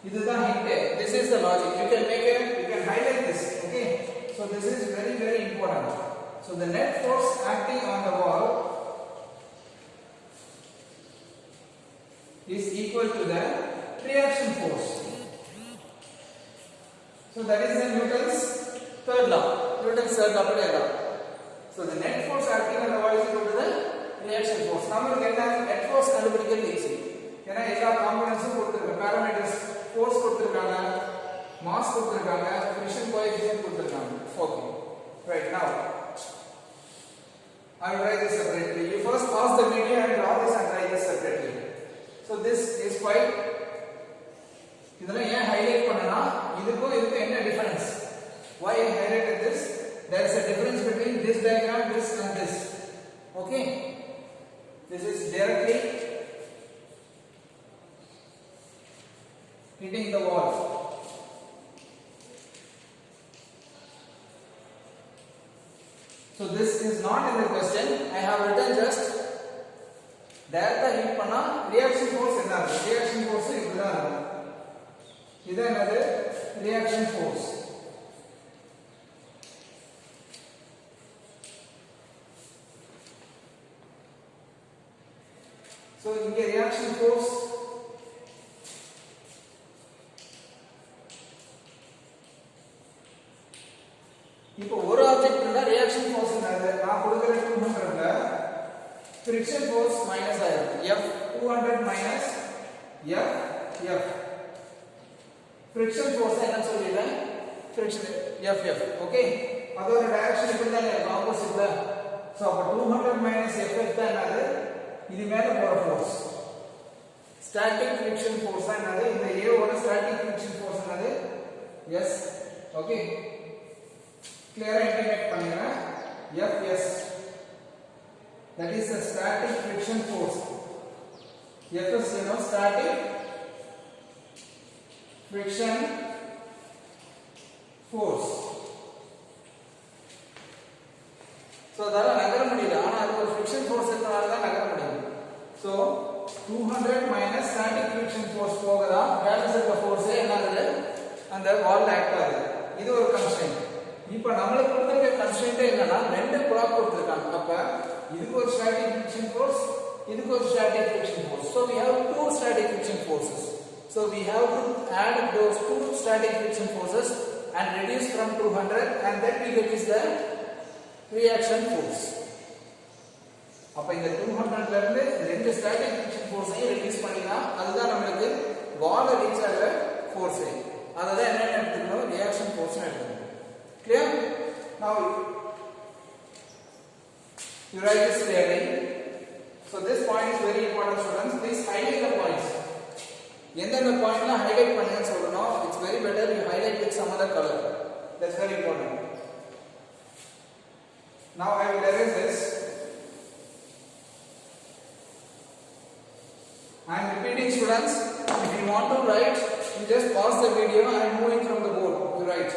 இதுதான் hint. This is the logic. You can highlight this. Okay so this is very very important. So the net force acting on the wall is equal to the reaction force. So that is the Newton's third law. So the net force acting on the wall is equal to the reaction force. நமக்கு என்ன net force கண்டுபிடிக்கிறது easy. ஏன்னா எல்லா காம்போனன்ட்ஸும் கொடுத்திருக்காங்க. Parameters force கொடுத்திருக்காங்க, mass கொடுத்திருக்காங்க, friction coefficient கொடுத்திருக்காங்க. Okay. Right now I will write this separately. You first pause the video and draw this and write this separately. So this is quite இதெல்லாம் ஏன் highlight பண்ணனா இதுக்கும் இதுக்கும் என்ன difference why I highlighted this there is a difference between this diagram this and this. Okay this is directly hitting the wall. So this is not in the question. I have written just direct hit பண்ணா reaction force என்ன ஆகும் reaction force இதுதான் இருக்கும். இது என்னது reaction force. So இங்க reaction force இப்போ ஒரு ஆப்ஜெக்ட் இருந்தா ரியாக்ஷன் ஃபோர்ஸ் என்னது நான் கொடுக்கிற 200ல ஃபிரிக்ஷன் ஃபோர்ஸ் மைனஸ் ஆயிடும் F 200 minus F friction force என்ன சொல்லிட்டேன் ஃபிரிக்ஷன் F ஓகே அதோட டைரக்ஷன் இப்படி தான் இருக்கு ஆப்போசிட்ல. சோ அப்ப 200 மைனஸ் F தான் என்னது இது மேல போற ஃபோர்ஸ் ஸ்டாட்டிக் ஃபிரிக்ஷன் ஃபோர்ஸ் தான் என்னது இந்த A ஓட ஸ்டாட்டிக் ஃபிரிக்ஷன் ஃபோர்ஸ் என்னது S. Okay clear intimate பண்ணிறேன் Fs that is the static friction force. Fs you know static friction force. so அதனால நகர முடியல ஆனா அது ஒரு friction force இருக்கனால தான் நகர முடியும். so 200 minus static friction force போகதா பேலன்ஸ் இருக்க ஃபோர்ஸ் என்ன ஆகுது அந்த வால்ல ஆக்ட் ஆகுது. இது ஒரு கன்ஸ்ட்ரெயின்ட். இப்போ நமக்கு கொடுத்திருக்க கன்ஸ்ட்ரெயின்ட் என்னன்னா ரெண்டு பிளாக் கொடுத்திருக்காங்க. அப்ப இதுக்கு ஒரு ஸ்டாட்டிக் ஃபிரிக்ஷன் ஃபோர்ஸ் இதுக்கு ஒரு static friction force. so we have two static friction forces. so we have to add those two static friction forces and reduce from 200 and then we get is the reaction force. அப்ப இந்த 200ல இருந்து ரெண்டு static friction ஃபோர்ஸையும் reduce பண்ணினா அதுதான் நமக்கு வால்ல reach ஆகிற force. அததான் என்ன எடுத்துக்கணும் ரியாக்ஷன் ஃபோர்ஸ் எடுத்துக்கணும். Clear? Now You write this clearly. So this point is very important, students. Please highlight the points. எந்தெந்த பாயிண்ட்ல ஹைலைட் பண்ணுங்கன்னு சொல்லணும். It's very better you highlight with some other color. That's very important. Now I will erase this. I am repeating, students. If you want to write, you just pause the video and move it from the board to write.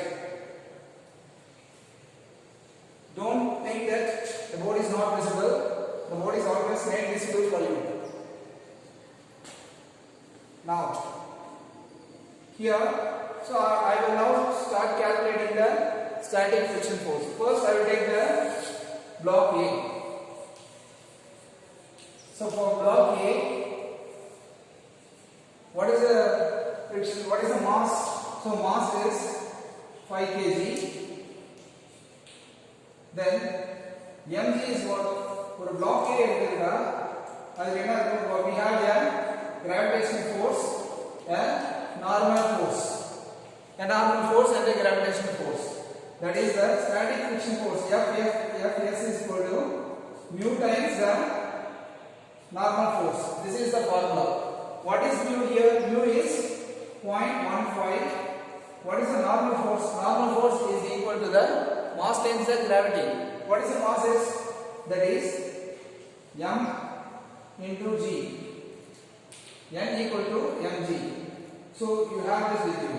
Don't think that the board is not visible. The board is always made visible for you. Now, here, so I will now start calculating the static friction force. First, I will take the block A. So for block A, what is the friction? What is the mass? So mass is 5 kg. Then mg is what? For block A, we have a gravitational force, a normal force, and a gravitational force. That is the static friction force. Fs is equal to mu times the normal force. This is the formula. What is mu here? Mu is 0.15. What is the normal force? Normal force is equal to the mass times the gravity. What is the mass is? That is m into g. N equal to mg. So you have this with you.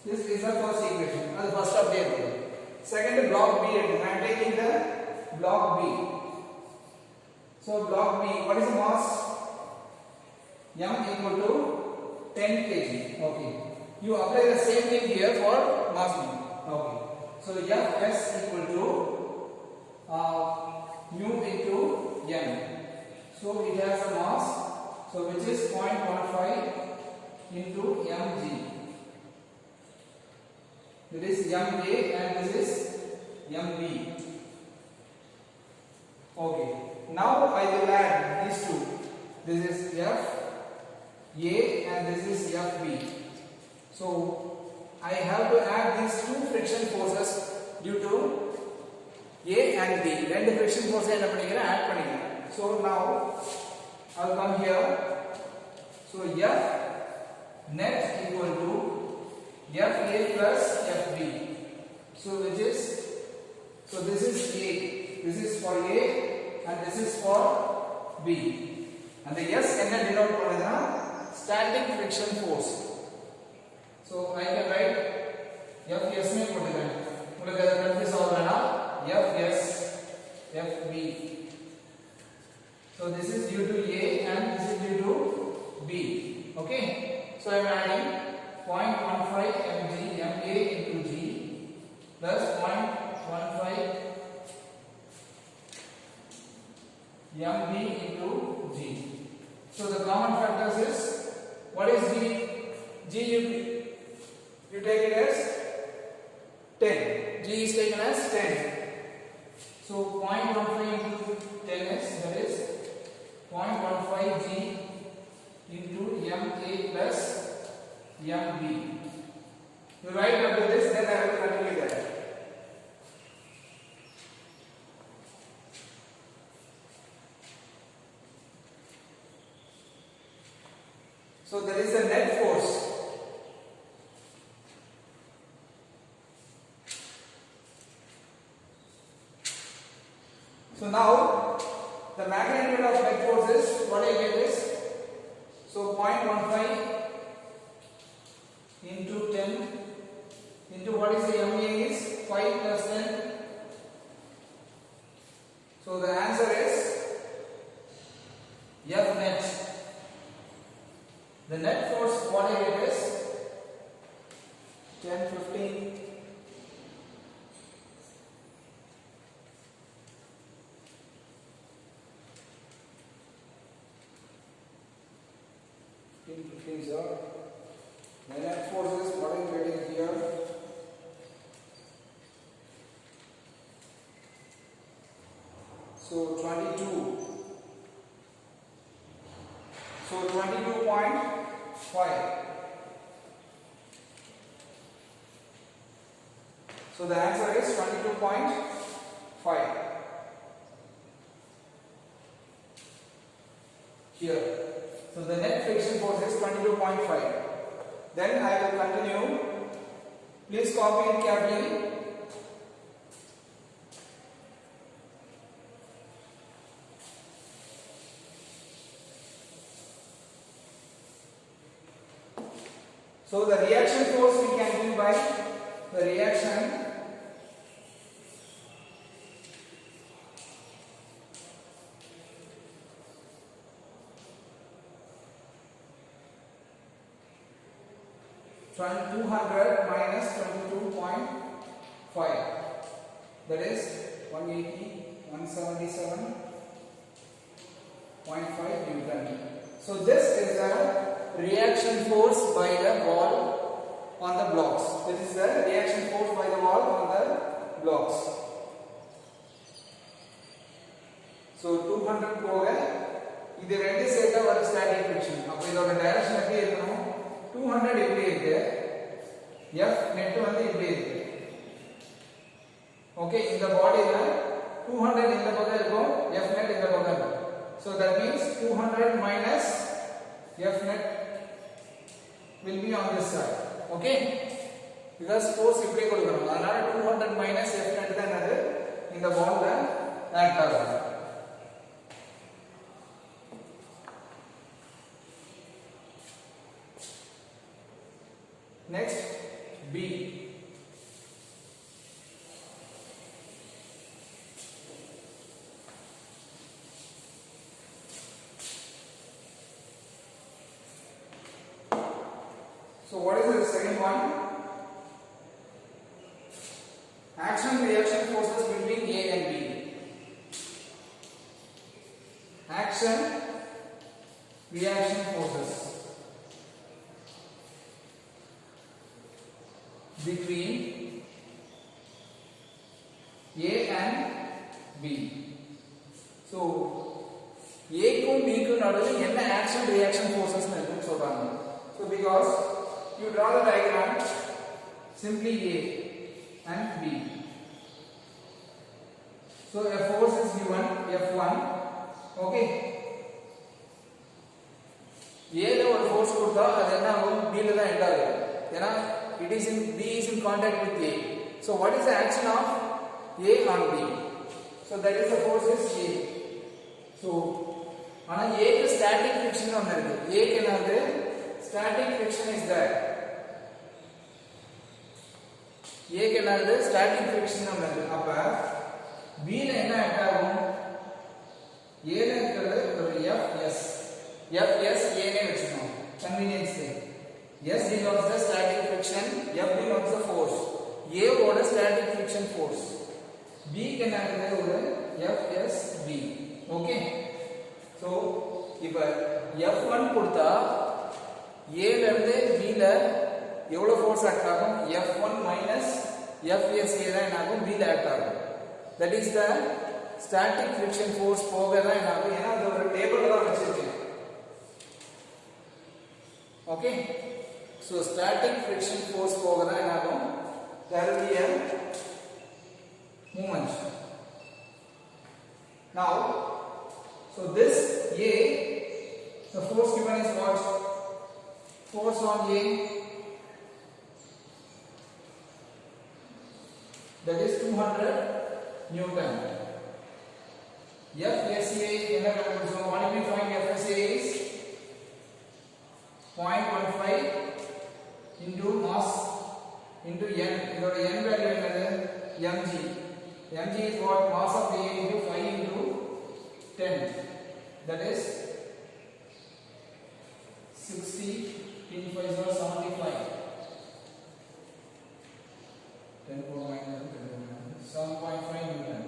This is the first equation. That's the first of the equation. Second, block B. I am taking the block B. So block B, what is the mass? M equal to 10 kg. Okay. You apply the same thing here for mass B. Okay. So Fs equal to mu into m. So it has a mass, so which is 0.15 into mg. This is ma and this is mb. Okay. Now I will add these two. This is F A and this is Fb. So I have to add these two friction forces due to A and B. Two friction forces add பண்ணிக்கிறேன். So now I will come here. So F net equal to Fa plus Fb. So which is, so this is A. This is for A and this is for B. And the S என்ன denote பண்ணுதுனா static friction force. So I can write Fs மே போட்டுக்கிறேன். உங்களுக்கு அது confuse ஆகலனா Fs Fb. So this is due to A and this is due to B. Okay. So I am adding 0.15 mg ma into g plus 0.15 mb into g. So the common factors is, what is g? G you take it as 10. G is taken as 10. So 0.15 into 10 is, that is 0.15 g into ma plus mb. You write up to this, then I will continue that. So there is a net force. So now the magnitude of net force is, what I get is, so 0.15 into 10 into what is the ma is 5 plus 10. So the answer is F net. The net force, what I get is 10, 15. So the net force is what I am getting here. So 22. So 22.5. So the answer is 22.5. here. So the net friction force is 22.5. Then I will continue. Please copy it carefully. So the reaction force we can give by the reaction from 200 minus 22.5, that is 177.5 Newton. So this is the reaction force by the wall on the blocks. This is the reaction force by the wall on the blocks. So 200 போக இது ரெண்டு சேர்த்தா வர static friction. அப்ப இதோட direction எப்படி இருக்கணும்? 200 இப்படி இருக்கு, F net வந்து இப்படி இருக்கு. ஓகே, இந்த பாடியில 200 இந்த பக்கம் இருக்கும், F net இந்த பக்கம் இருக்கும். So that means 200 minus F net will be on this side. Okay, because force இப்படி கொடுக்கணும், அதனால 200 minus F net தான் என்னது இந்த பால்ல ஆக்ட் ஆகும். Next, B. So what is the second one? Action reaction forces between A and B. Action reaction forces between A and B. So A க்கும் B க்கும் நடுவுல என்ன action reaction forces இருக்குன்னு சொல்றாங்க. So because you draw the diagram, simply A and B. So a force is given F1. Okay, A ல ஒரு force கொடுத்தா அது என்ன ஆகும்? B ல தான் எண்ட் ஆகும். ஏன்னா it is in B is in contact with A. So what is the action of A on B? So that is the force is A. So ஆனா A க்கு static friction ஒன்னு இருக்கு. A க்கு என்னது? Static friction is there. A க்கு என்னது? Static friction ஒன்னு இருக்கு. அப்ப B ல என்ன ஆக்ட் ஆகும்? A ல இருக்கிறது ஒரு Fs. Fs A னே வெச்சுக்கணும். Convenience sake. S denotes the static friction, F denotes the force. A ஓட static friction force. B க்கு என்ன ஆகுது? ஒரு FSB. Okay. So இப்ப F1 கொடுத்தா A ல இருந்து B ல எவ்வளவு ஃபோர்ஸ் ஆக்ட் ஆகும்? F1 minus FSA தான் என்ன ஆகும்? B ல ஆக்ட் ஆகும். That is the static friction force போக தான் என்ன ஆகும்? ஏன்னா அது ஒரு டேபிள்ல தான் வச்சிருக்கேன். Okay. So static friction force போக தான் என்ன ஆகும்? There will be a movement. Now, so this A, the force given is what? Force on A, that is 200 Newton. FSA, so what do we find? FSA is 0.15 into mass into n. இதோட n value என்னது? mg. mg is what? Mass of A into 5 into 10. That is 60 into 5 is 75. 10 power minus 7.5 Newton.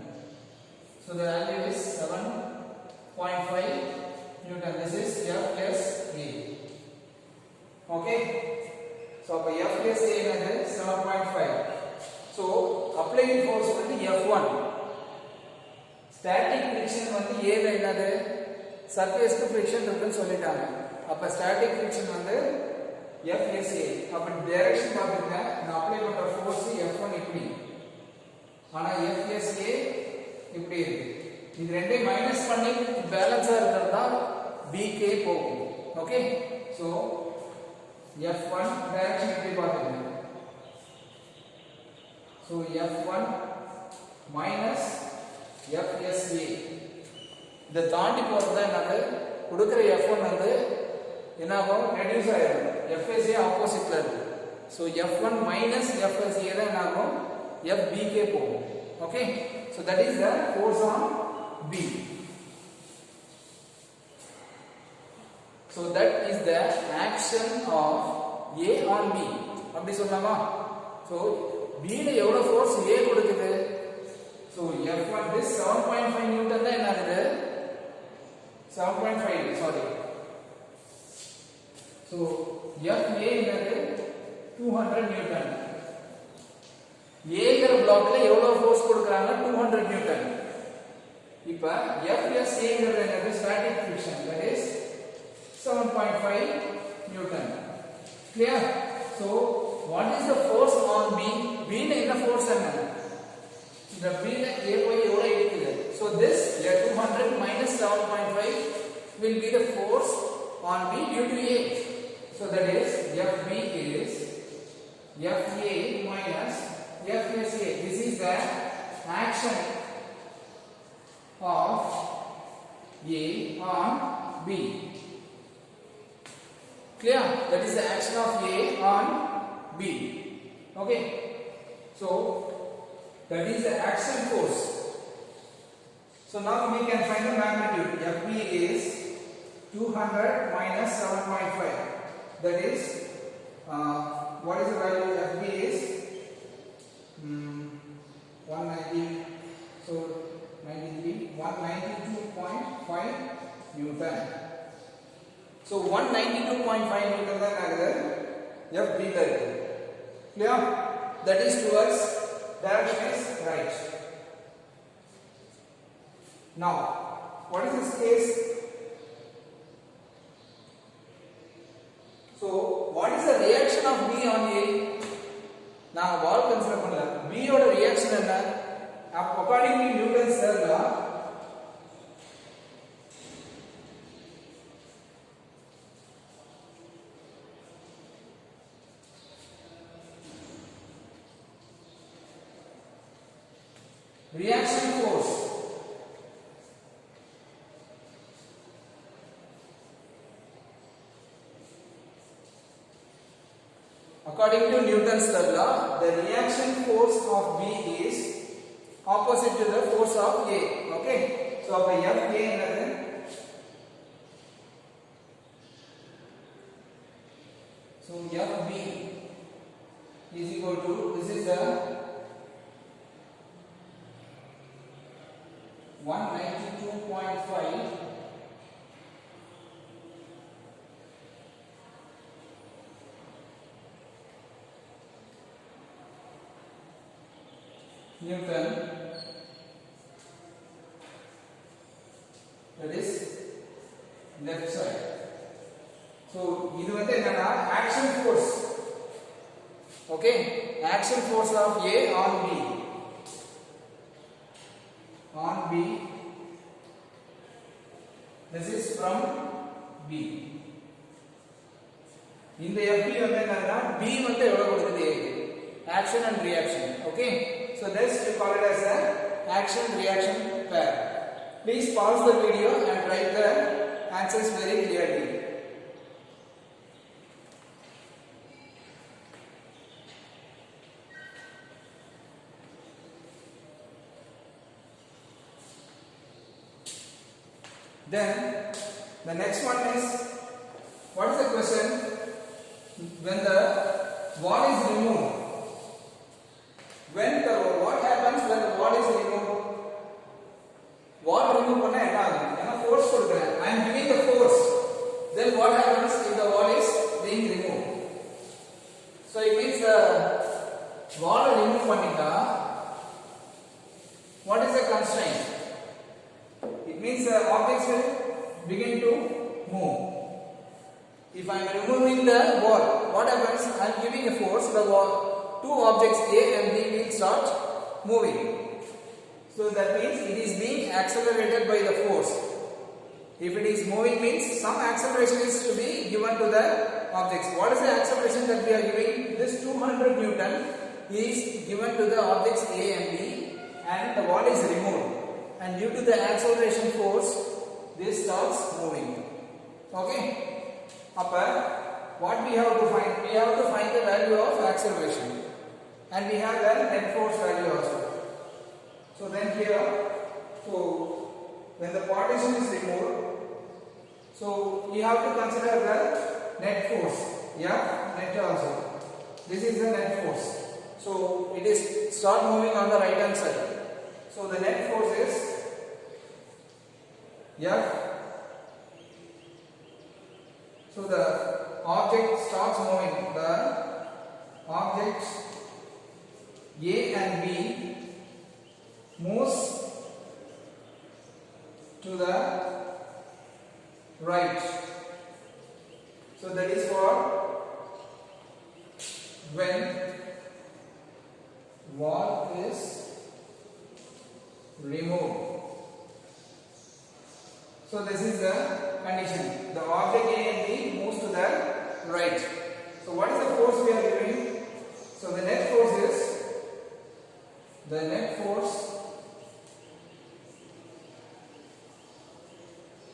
So the value is 7.5 Newton. This is F plus A. Okay. So F plus A என்னது? 7.5. So applying force வந்து F1. Static friction வந்து A ல என்னது? Surface க்கு friction இருக்குன்னு சொல்லிட்டாங்க. அப்ப static friction வந்து F plus A. அப்ப direction பாத்துங்க. நான் அப்ளை பண்ற force F1 இப்படி. ஆனா F plus A இப்படி இருக்கு. இது ரெண்டையும் மைனஸ் பண்ணி பேலன்ஸா இருக்கிறது தான் BK போகும். Okay, so F1 direction எப்படி பார்த்துக்கணும். So F1 minus FSA இத தாண்டி போறதா என்னது கொடுக்கிற F1 வந்து என்ன ஆகும் ரெடியூஸ் ஆயிடும். FSA ஆப்போசிட்ல இருக்கு. So F1 minus FSA தான் என்ன ஆகும் FBK போகும். Okay, so that is the force on B. So that is the action of A on B. அப்படி சொல்லலாமா? So B ல எவ்வளவு force A கொடுக்குது? So F1 this 7.5 Newton தான் என்ன ஆகுது? 7.5 sorry. So FA என்னது 200 Newton. ஏங்கற பிளாக்ல எவ்வளவு ஃபோர்ஸ் கொடுக்கறாங்க 200 நியூட்டன். இப்ப FSA ங்கிறது என்னது static friction that is 7.5 Newton. clear? So what is the force on B? B ல என்ன ஃபோர்ஸ் என்ன? இந்த B ல A போய் எவ்வளவு இருக்குது? So this 200 minus 7.5 will be the force on B due to A. So that is FB is FA minus FSA. This is the action of A on B. Clear? That is the action of A on B. Okay. So that is the action force. So now we can find the magnitude. FB is 200 minus 7.5. That is what is the value? FB is 190, so 93, 192.5 Newton. So 192.5 Newton தான் ஆகுது FB ல இருக்கு. Clear? That is towards direction is right. Now what is this case? So what is the reaction of B on A? நான் வால் consider பண்ணல. B ஓட reaction என்ன? according to Newton's third law, reaction force according to Newton's third law, the reaction force of B is opposite to the force of A. Okay, so அப்ப FA என்னது? So FB is equal to, this is the 192.5 Newton, that is left side. So இது வந்து என்னன்னா action force. Okay, action force of A on B. On B, this is from B. இந்த FB வந்து என்னன்னா B வந்து எவ்வளவு கொடுக்குது? Action and reaction. Okay, so this we call it as a action reaction pair. Please pause the video and write the answers very clearly. Then the next one is, what is the question? When the wall is removed, what happens when the wall is removed? Wall remove பண்ணா என்ன ஆகும்? ஏன்னா force கொடுக்கிறேன். I am giving the force. Then what happens if the wall is being removed? So it means the wall remove பண்ணிட்டா, what is the constraint? It means the objects will begin to move. If I am removing the wall, what happens? I am giving a force. The wall, two objects A and B will start moving. So that means it is being accelerated by the force. If it is moving means some acceleration is to be given to the objects. What is the acceleration that we are giving? This 200 Newton is given to the objects A and B, and the ball is removed. And due to the acceleration force, this starts moving. Okay? Upper, what we have to find? We have to find the value of acceleration. And we have the net force value also. So then here, when the partition is removed, so we have to consider the net force. Yeah, net also. This is the net force. So it is start moving on the right hand side. So the net force is F. So the object starts moving. The objects A and B moves to the right. So that is for when wall is removed. So this is the condition. The object A and B moves to the right. So what is the force we are giving? So the net force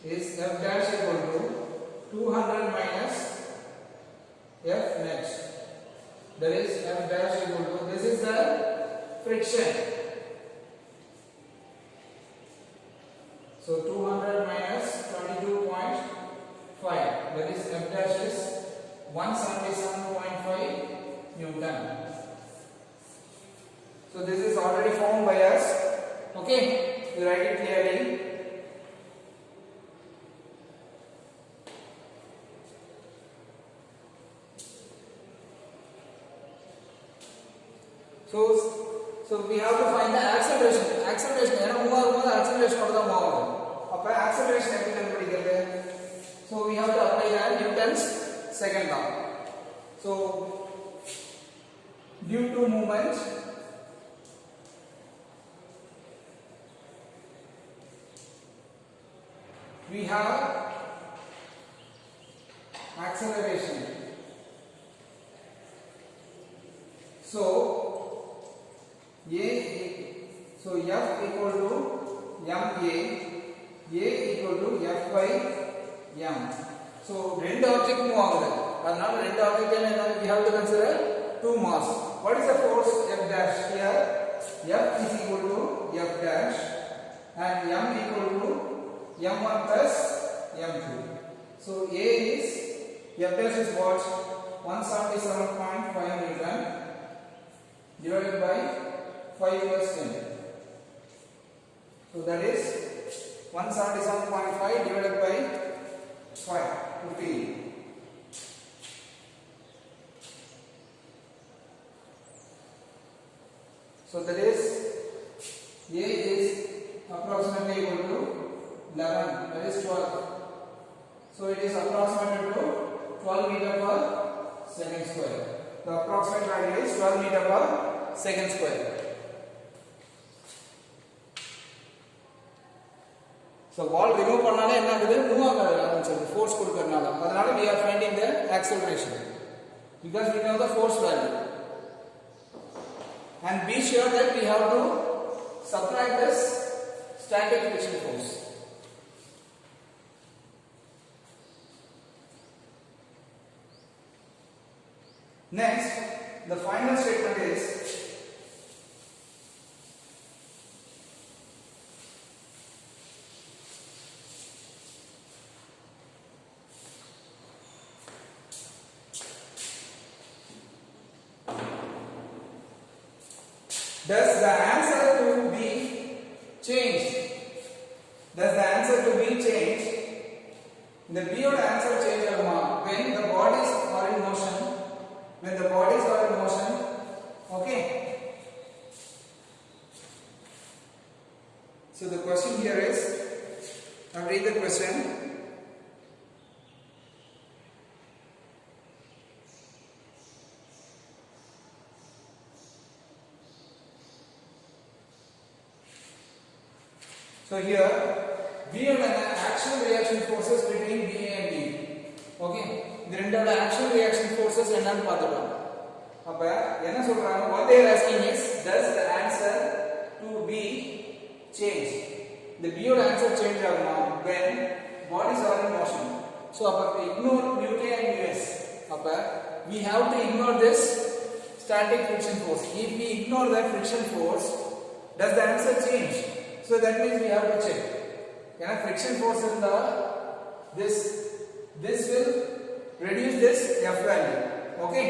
is F dash equal to 200 minus F net. That is F dash equal to, this is the friction. So 200 minus 22.5, that is F dash is 177.5 Newton. So this is already found by us. Okay, we write it clearly. So we have to find the acceleration. Acceleration, acceleration acceleration. So we have to apply the Newton's second law. So due to movement, we have acceleration. So F equal to ma, A equal to F by m. So two object move agudhu. Adnala two object we have to consider two mass. What is the force F dash here? F is equal to F dash and m equal to m1 plus m2. So A is F dash is what? 177.5 Newton divided by 5 plus 10. So that is 177.5 divided by 5, 15. So that is A is approximately equal to 11, that is 12. So it is approximately to 12 meter per second square. The approximate value is 12 meter per second square. So wall remove பண்ணாலே என்ன ஆகுது? Move ஆக ஆரம்பிச்சிருது force கொடுக்கறனால. அதனால we are finding the acceleration because we know the force value. And be sure that we have to subtract this static friction force. Next, the final statement is does the answer to be changed? Does the answer to be changed? The B or answer change when the bodies are in motion. When the bodies are in motion, okay. So the question here is, I'll read the question. So here, B and action reaction forces between B and B. Okay, இந்த ரெண்டோட action reaction forces என்னன்னு பார்த்துடலாம். அப்ப என்ன சொல்றாங்க, what they are asking is, does the answer to B change? The B ஓட answer change ஆகுமா when bodies are in motion? So அப்ப ignore mu k and mu s. அப்ப we have to ignore this static friction force. If we ignore the friction force, does the answer change? So that means we have to check. Can friction force இருந்தா this will reduce this F value. Okay.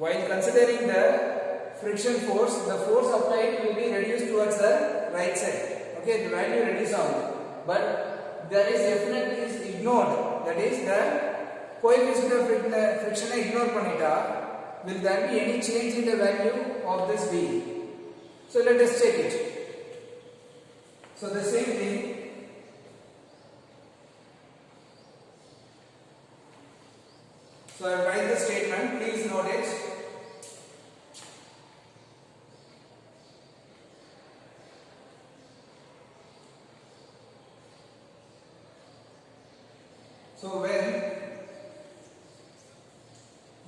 While considering the friction force, the force applied will be reduced towards the right side. Okay, the value reduces out. But there is definitely is ignored. That is the coefficient of friction ignore panita. Will there be any change in the value of this B? So let us check it. So the same thing. So I write the statement. Please note it. So when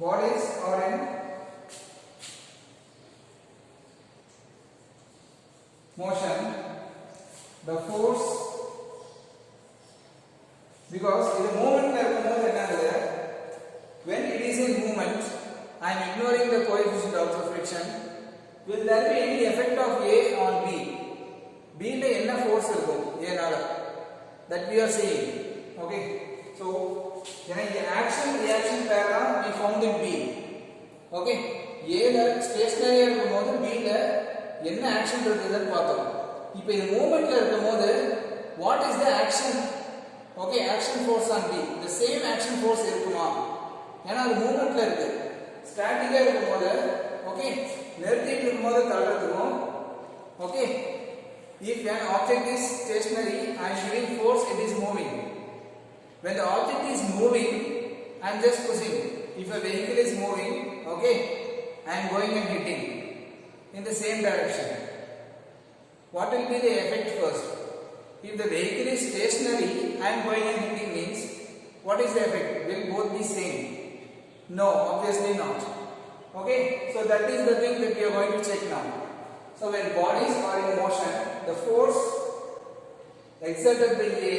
bodies are in motion, the force, because in the movement when it is in movement, I am ignoring the coefficient of the friction. Will there be any effect of A on B? B le enna force irukum A nala, that we are seeing. Okay, so action reaction pair we found in B. Okay, A la stationary irukumbodhu B la enna action irukudhu paathom. Ipo in movement la irukumbodhu what is the action? Okay, action force on B, the same action force irukuma? ஏன்னா அது மூவ்மெண்ட்ல இருக்கு. ஸ்டாட்டிக்கா இருக்கும்போது okay நிறுத்திட்டு இருக்கும்போது தள்ளுறதுக்கும் okay if an object is stationary I am giving force, it is moving. When the object is moving I am just pushing. If a vehicle is moving, okay, I am going and hitting in the same direction. What will be the effect first? If the vehicle is stationary I am going and hitting means what is the effect? Will both be same? No, obviously not. Okay, so that is the thing that we are going to check now. So when bodies are in motion, the force exerted by A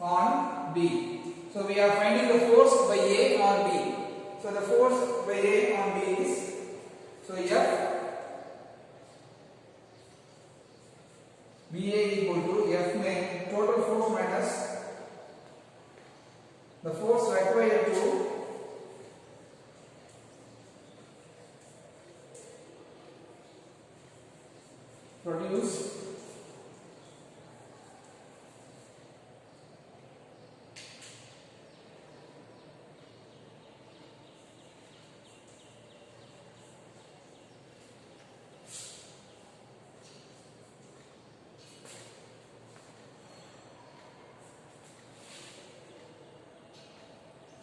on B. So we are finding the force by A on B. So the force by A on B is, so F BA equal to F में total force minus the force required to produce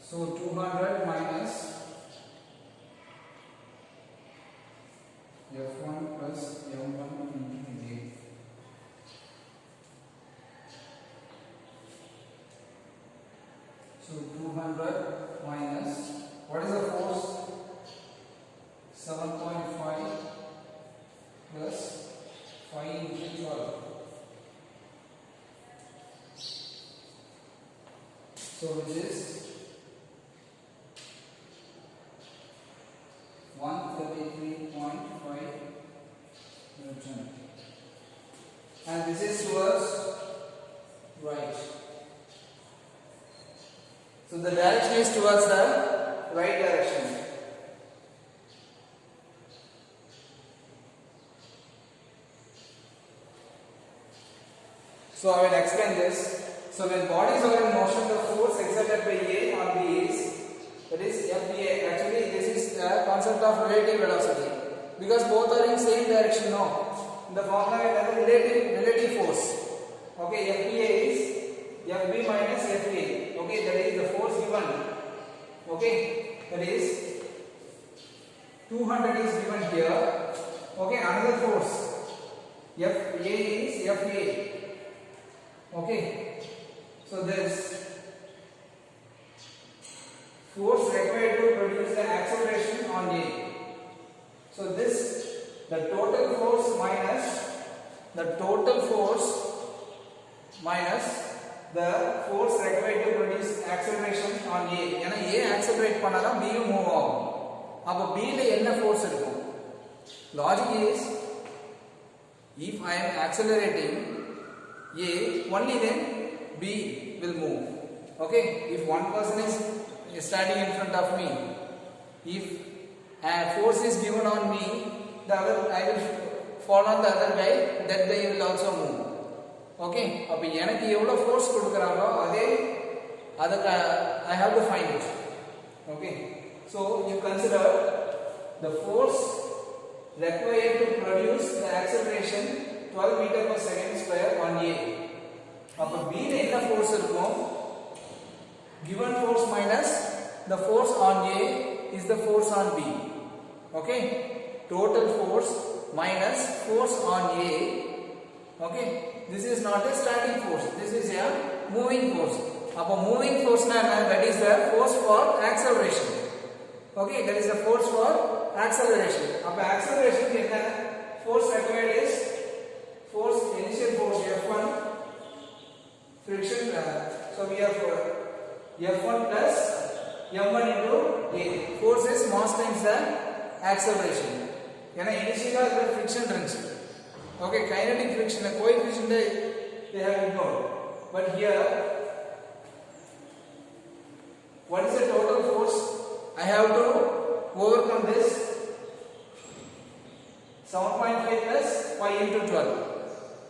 so 200 minus F1 plus M1 into A. So 200 minus, what is the force? 7.5 plus 5 into 12. So which is 133.5 Newton, and this is towards right. So the direction is towards the right direction. So I will explain this. So when bodies are in motion, the force exerted by A on B is, that is FBA. Actually this is the concept of relative velocity, because both are in same direction. No, in the formula we have relative force. Okay, FBA is FB minus FA. Okay, that is the force given. Okay, that is 200 is given here. Okay, another force. FA is FA. Okay. So this force required to produce the acceleration on A. So this, the total force minus the force required to produce acceleration on A. ஏனா A accelerate பண்ணாதான் B move ஆகும். அப்ப B ல என்ன force இருக்கும்? Logic is, if I am accelerating A, only then B will move. Okay, if one person is standing in front of me, if a force is given on me, the other, I will fall on the other guy, that guy will also move. Okay, அப்ப எனக்கு எவ்வளவு force கொடுக்கறாங்களோ அதே அதுக்கு I have to find it. Okay, so you consider the force required to produce the acceleration 12 meter per second square on A. அப்ப B ல என்ன force இருக்கும்? Given force minus the force on A is the force on B. Okay, total force minus force on A. Okay, this is not a static force, this is a moving force. அப்ப moving force na that is the force for acceleration. Okay, that is the force for acceleration. அப்ப acceleration க்கு என்ன force required is force, initial force F1 friction, so we have F1 plus m1 into A. Force is mass times the acceleration. ஏனா initially the friction இருந்துச்சு. Okay, kinetic friction, the coefficient they have ignored. But here, what is the total force? I have to overcome this 7.5 plus 5 into 12.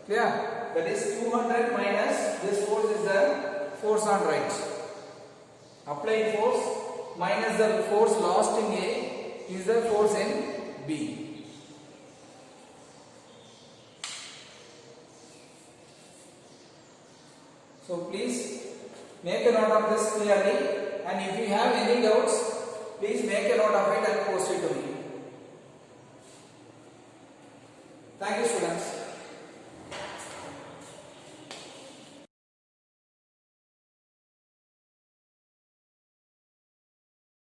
Clear? That is 200 minus this force is the force on right. Applied force minus the force lost in A is the force in B. So please make a note of this clearly, and if you have any doubts, please make a note of it and post it to me.